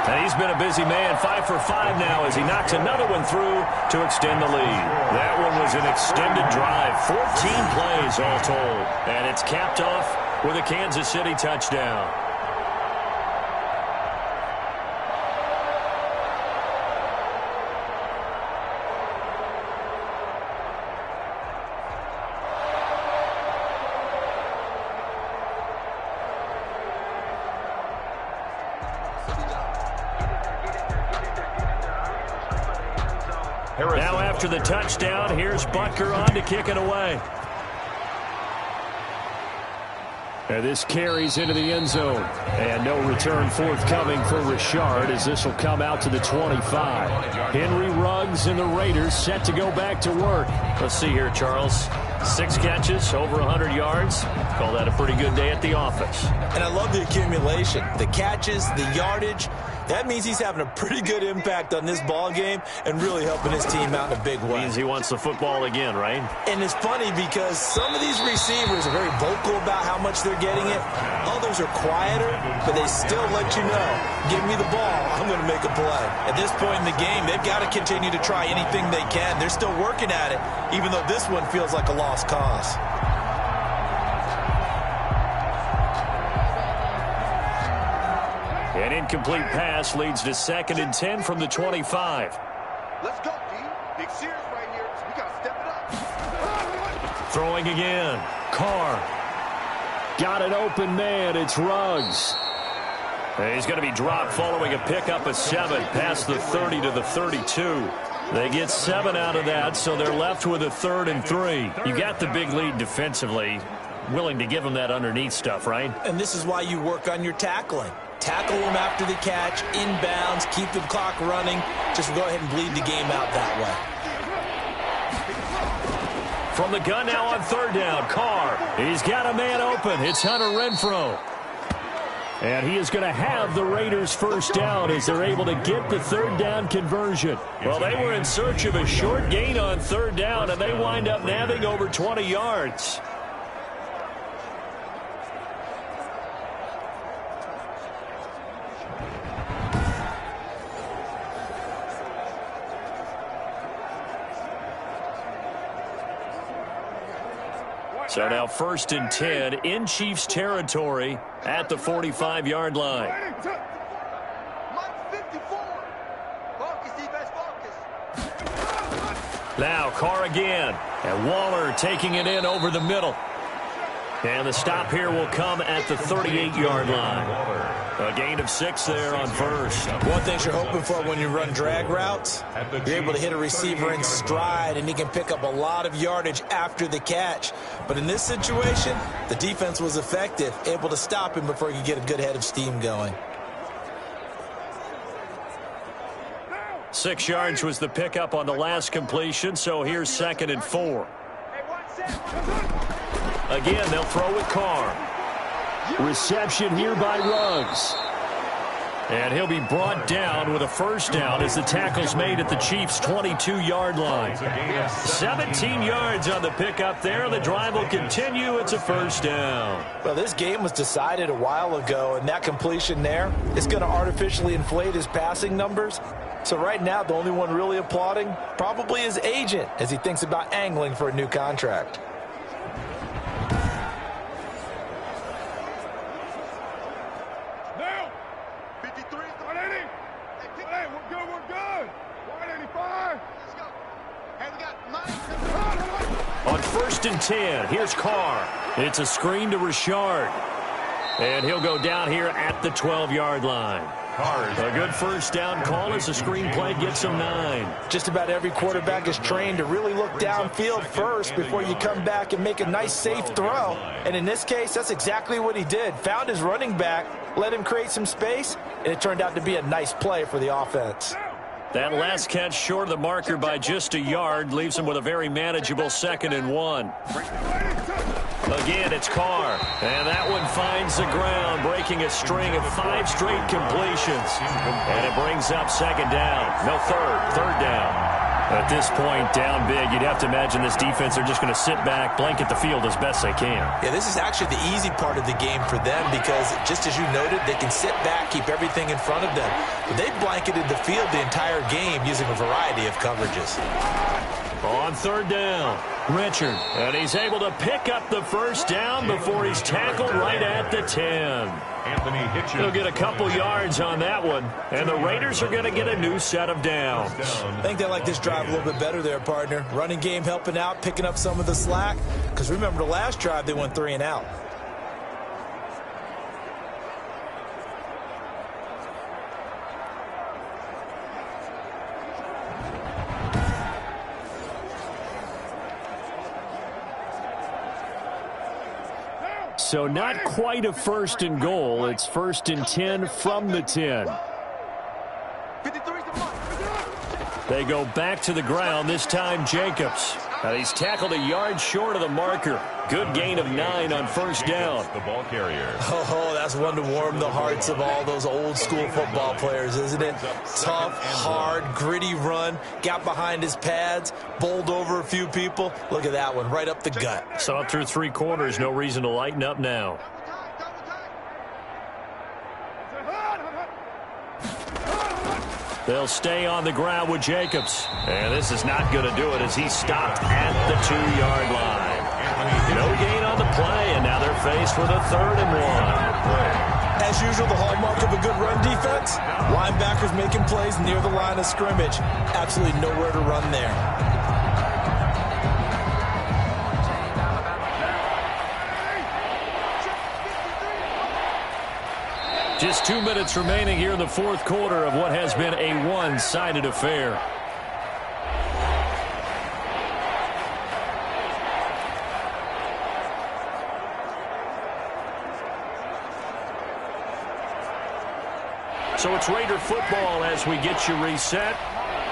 And he's been a busy man, 5 for 5 now as he knocks another one through to extend the lead. That one was an extended drive, 14 plays all told. And it's capped off with a Kansas City touchdown. Now after the touchdown, here's Butker on to kick it away. And this carries into the end zone. And no return forthcoming for Richard as this will come out to the 25. Henry Ruggs and the Raiders set to go back to work. Let's see here, Charles. 6 catches, over 100 yards. Call that a pretty good day at the office. And I love the accumulation. The catches, the yardage. That means he's having a pretty good impact on this ball game and really helping his team out in a big way. Means he wants the football again, right? And it's funny because some of these receivers are very vocal about how much they're getting it. Others are quieter, but they still let you know, give me the ball, I'm going to make a play. At this point in the game, they've got to continue to try anything they can. They're still working at it, even though this one feels like a lost cause. An incomplete pass leads to 2nd and 10 from the 25. Let's go, D. Big Sears right here. So we got to step it up. Throwing again. Carr. Got an open man. It's Ruggs. And he's going to be dropped following a pickup of 7 past the 30 to the 32. They get 7 out of that, so they're left with a 3rd and 3. You got the big lead defensively. Willing to give them that underneath stuff, right? And this is why you work on your tackling. Tackle them after the catch, inbounds, keep the clock running. Just go ahead and bleed the game out that way. From the gun now on 3rd down, Carr. He's got a man open. It's Hunter Renfrow. And he is going to have the Raiders' first down as they're able to get the 3rd down conversion. Well, they were in search of a short gain on 3rd down, and they wind up nabbing over 20 yards. So now 1st and 10 in Chiefs territory at the 45-yard line. Now Carr again, and Waller taking it in over the middle. And the stop here will come at the 38-yard line. A gain of 6 there on first. One thing you're hoping for when you run drag routes, you're able to hit a receiver in stride, and he can pick up a lot of yardage after the catch. But in this situation, the defense was effective, able to stop him before he could get a good head of steam going. 6 yards was the pickup on the last completion, so here's 2nd and 4. Again, they'll throw with Carr. Reception here by Ruggs. And he'll be brought down with a first down as the tackle's made at the Chiefs' 22-yard line. 17 yards on the pickup there. The drive will continue. It's a first down. Well, this game was decided a while ago, and that completion there is going to artificially inflate his passing numbers. So right now, the only one really applauding probably his agent as he thinks about angling for a new contract. On 1st and 10, here's Carr. It's a screen to Richard. And he'll go down here at the 12-yard line. A good first down call as the screen play gets him 9. Just about every quarterback is trained to really look downfield first before you come back and make a nice, safe throw. And in this case, that's exactly what he did. Found his running back, let him create some space, and it turned out to be a nice play for the offense. That last catch short of the marker by just a yard leaves him with a very manageable 2nd and 1. Again, it's Carr. And that one finds the ground, breaking a string of 5 straight completions. And it brings up 2nd down. No, third down. At this point, down big, you'd have to imagine this defense are just going to sit back, blanket the field as best they can. Yeah, this is actually the easy part of the game for them because, just as you noted, they can sit back, keep everything in front of them. But they blanketed the field the entire game using a variety of coverages. On 3rd down, Richard. And he's able to pick up the first down before he's tackled right at the 10. He'll get a couple yards on that one, and the Raiders are going to get a new set of downs. I think they like this drive a little bit better there, partner. Running game helping out, picking up some of the slack. Because remember, the last drive, they went 3 and out. So not quite a 1st and goal. It's 1st and 10 from the 10. They go back to the ground, this time Jacobs. And he's tackled a yard short of the marker. Good gain of 9 on first down. The ball carrier. Oh, that's one to warm the hearts of all those old school football players, isn't it? Tough, hard, gritty run. Got behind his pads, bowled over a few people. Look at that one, right up the gut. So up through 3 quarters, no reason to lighten up now. They'll stay on the ground with Jacobs. And this is not going to do it as he's stopped at the 2-yard line. No gain on the play, and now they're faced with a 3rd and 1. As usual, the hallmark of a good run defense, linebackers making plays near the line of scrimmage. Absolutely nowhere to run there. Just 2 minutes remaining here in the 4th quarter of what has been a one-sided affair. So it's Raider football as we get you reset.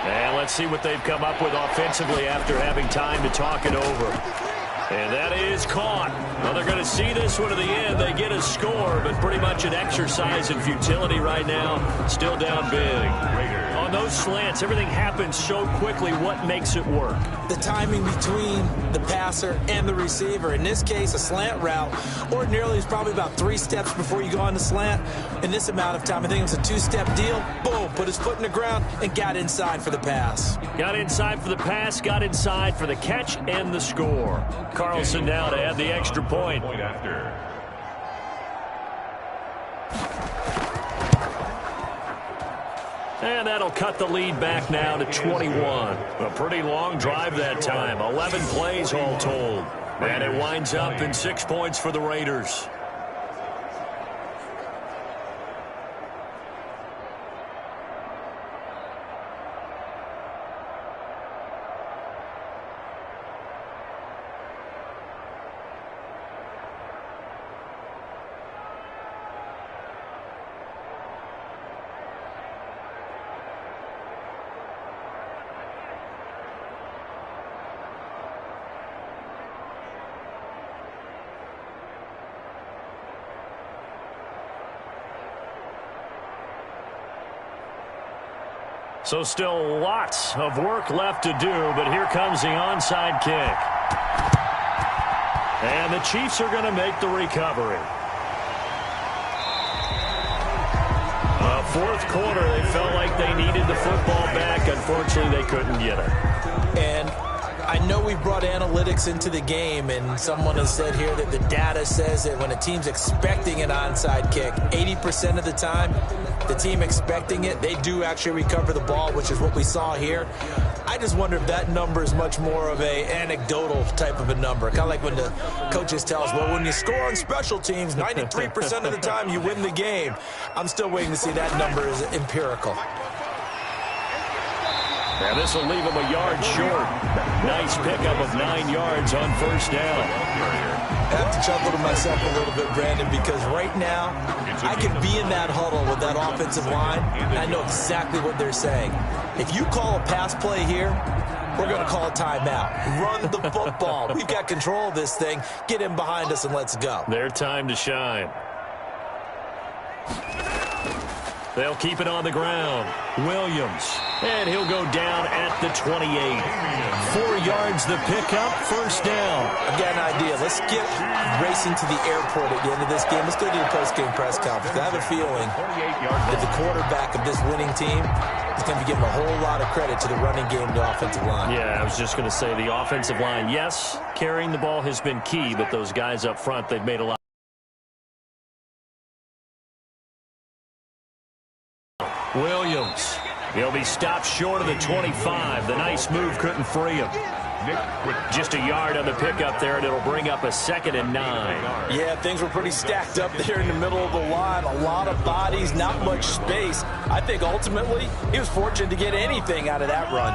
And let's see what they've come up with offensively after having time to talk it over. And that is caught. Well, they're going to see this one to the end. They get a score, but pretty much an exercise in futility right now. Still down big. On those slants, everything happens so quickly. What makes it work? The timing between the passer and the receiver. In this case, a slant route ordinarily is probably about 3 steps before you go on the slant. In this amount of time, I think it was a 2-step deal. Boom, put his foot in the ground and got inside for the pass. Got inside for the pass, got inside for the catch and the score. Carlson now to add the extra point. Point after. And that'll cut the lead back now to 21. A pretty long drive that time. 11 plays all told. And it winds up in 6 points for the Raiders. So still lots of work left to do, but here comes the onside kick. And the Chiefs are going to make the recovery. Fourth quarter, they felt like they needed the football back. Unfortunately, they couldn't get it. And I know we brought analytics into the game, and someone has said here that the data says that when a team's expecting an onside kick, 80% of the time, the team expecting it, they do actually recover the ball, which is what we saw here. I just wonder if that number is much more of a anecdotal type of a number. Kind of like when the coaches tell us, well, when you score on special teams, 93% of the time you win the game. I'm still waiting to see that number is empirical. Now this will leave him a yard short. Nice pickup of 9 yards on first down. I have to chuckle to myself a little bit, Brandon, because right now I can be in that huddle with that offensive line, and I know exactly what they're saying. If you call a pass play here, we're going to call a timeout. Run the football. We've got control of this thing. Get in behind us and let's go. Their time to shine. They'll keep it on the ground. Williams. And he'll go down at the 28. 4 yards the pickup, first down. I've got an idea. Let's get racing to the airport at the end of this game. Let's go to the post-game press conference. I have a feeling that the quarterback of this winning team is going to be giving a whole lot of credit to the running game and the offensive line. Yeah, I was just going to say the offensive line, yes, carrying the ball has been key, but those guys up front, they've made a lot. Williams. He'll be stopped short of the 25. The nice move couldn't free him. Just a yard on the pickup there, and it'll bring up a 2nd and 9. Yeah, things were pretty stacked up there in the middle of the line. A lot of bodies, not much space. I think ultimately he was fortunate to get anything out of that run.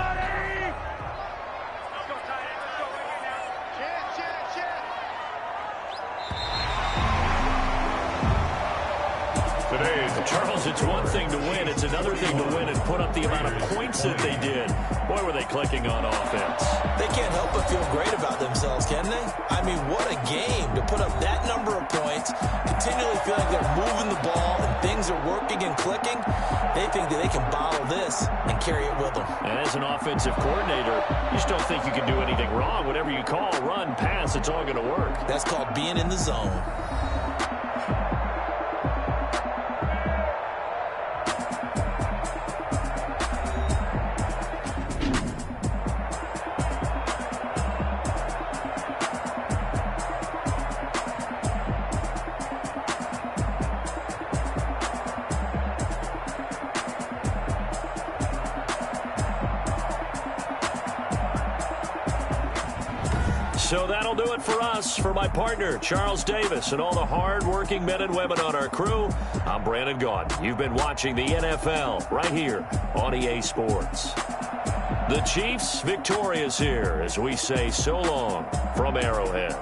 Charles, it's one thing to win. It's another thing to win and put up the amount of points that they did. Boy, were they clicking on offense. They can't help but feel great about themselves, can they? I mean, what a game to put up that number of points, continually feel like they're moving the ball and things are working and clicking. They think that they can bottle this and carry it with them. And as an offensive coordinator, you just don't think you can do anything wrong. Whatever you call, run, pass, it's all going to work. That's called being in the zone. So that'll do it for us. For my partner, Charles Davis, and all the hard-working men and women on our crew, I'm Brandon Gaudin. You've been watching the NFL right here on EA Sports. The Chiefs victorious here as we say so long from Arrowhead.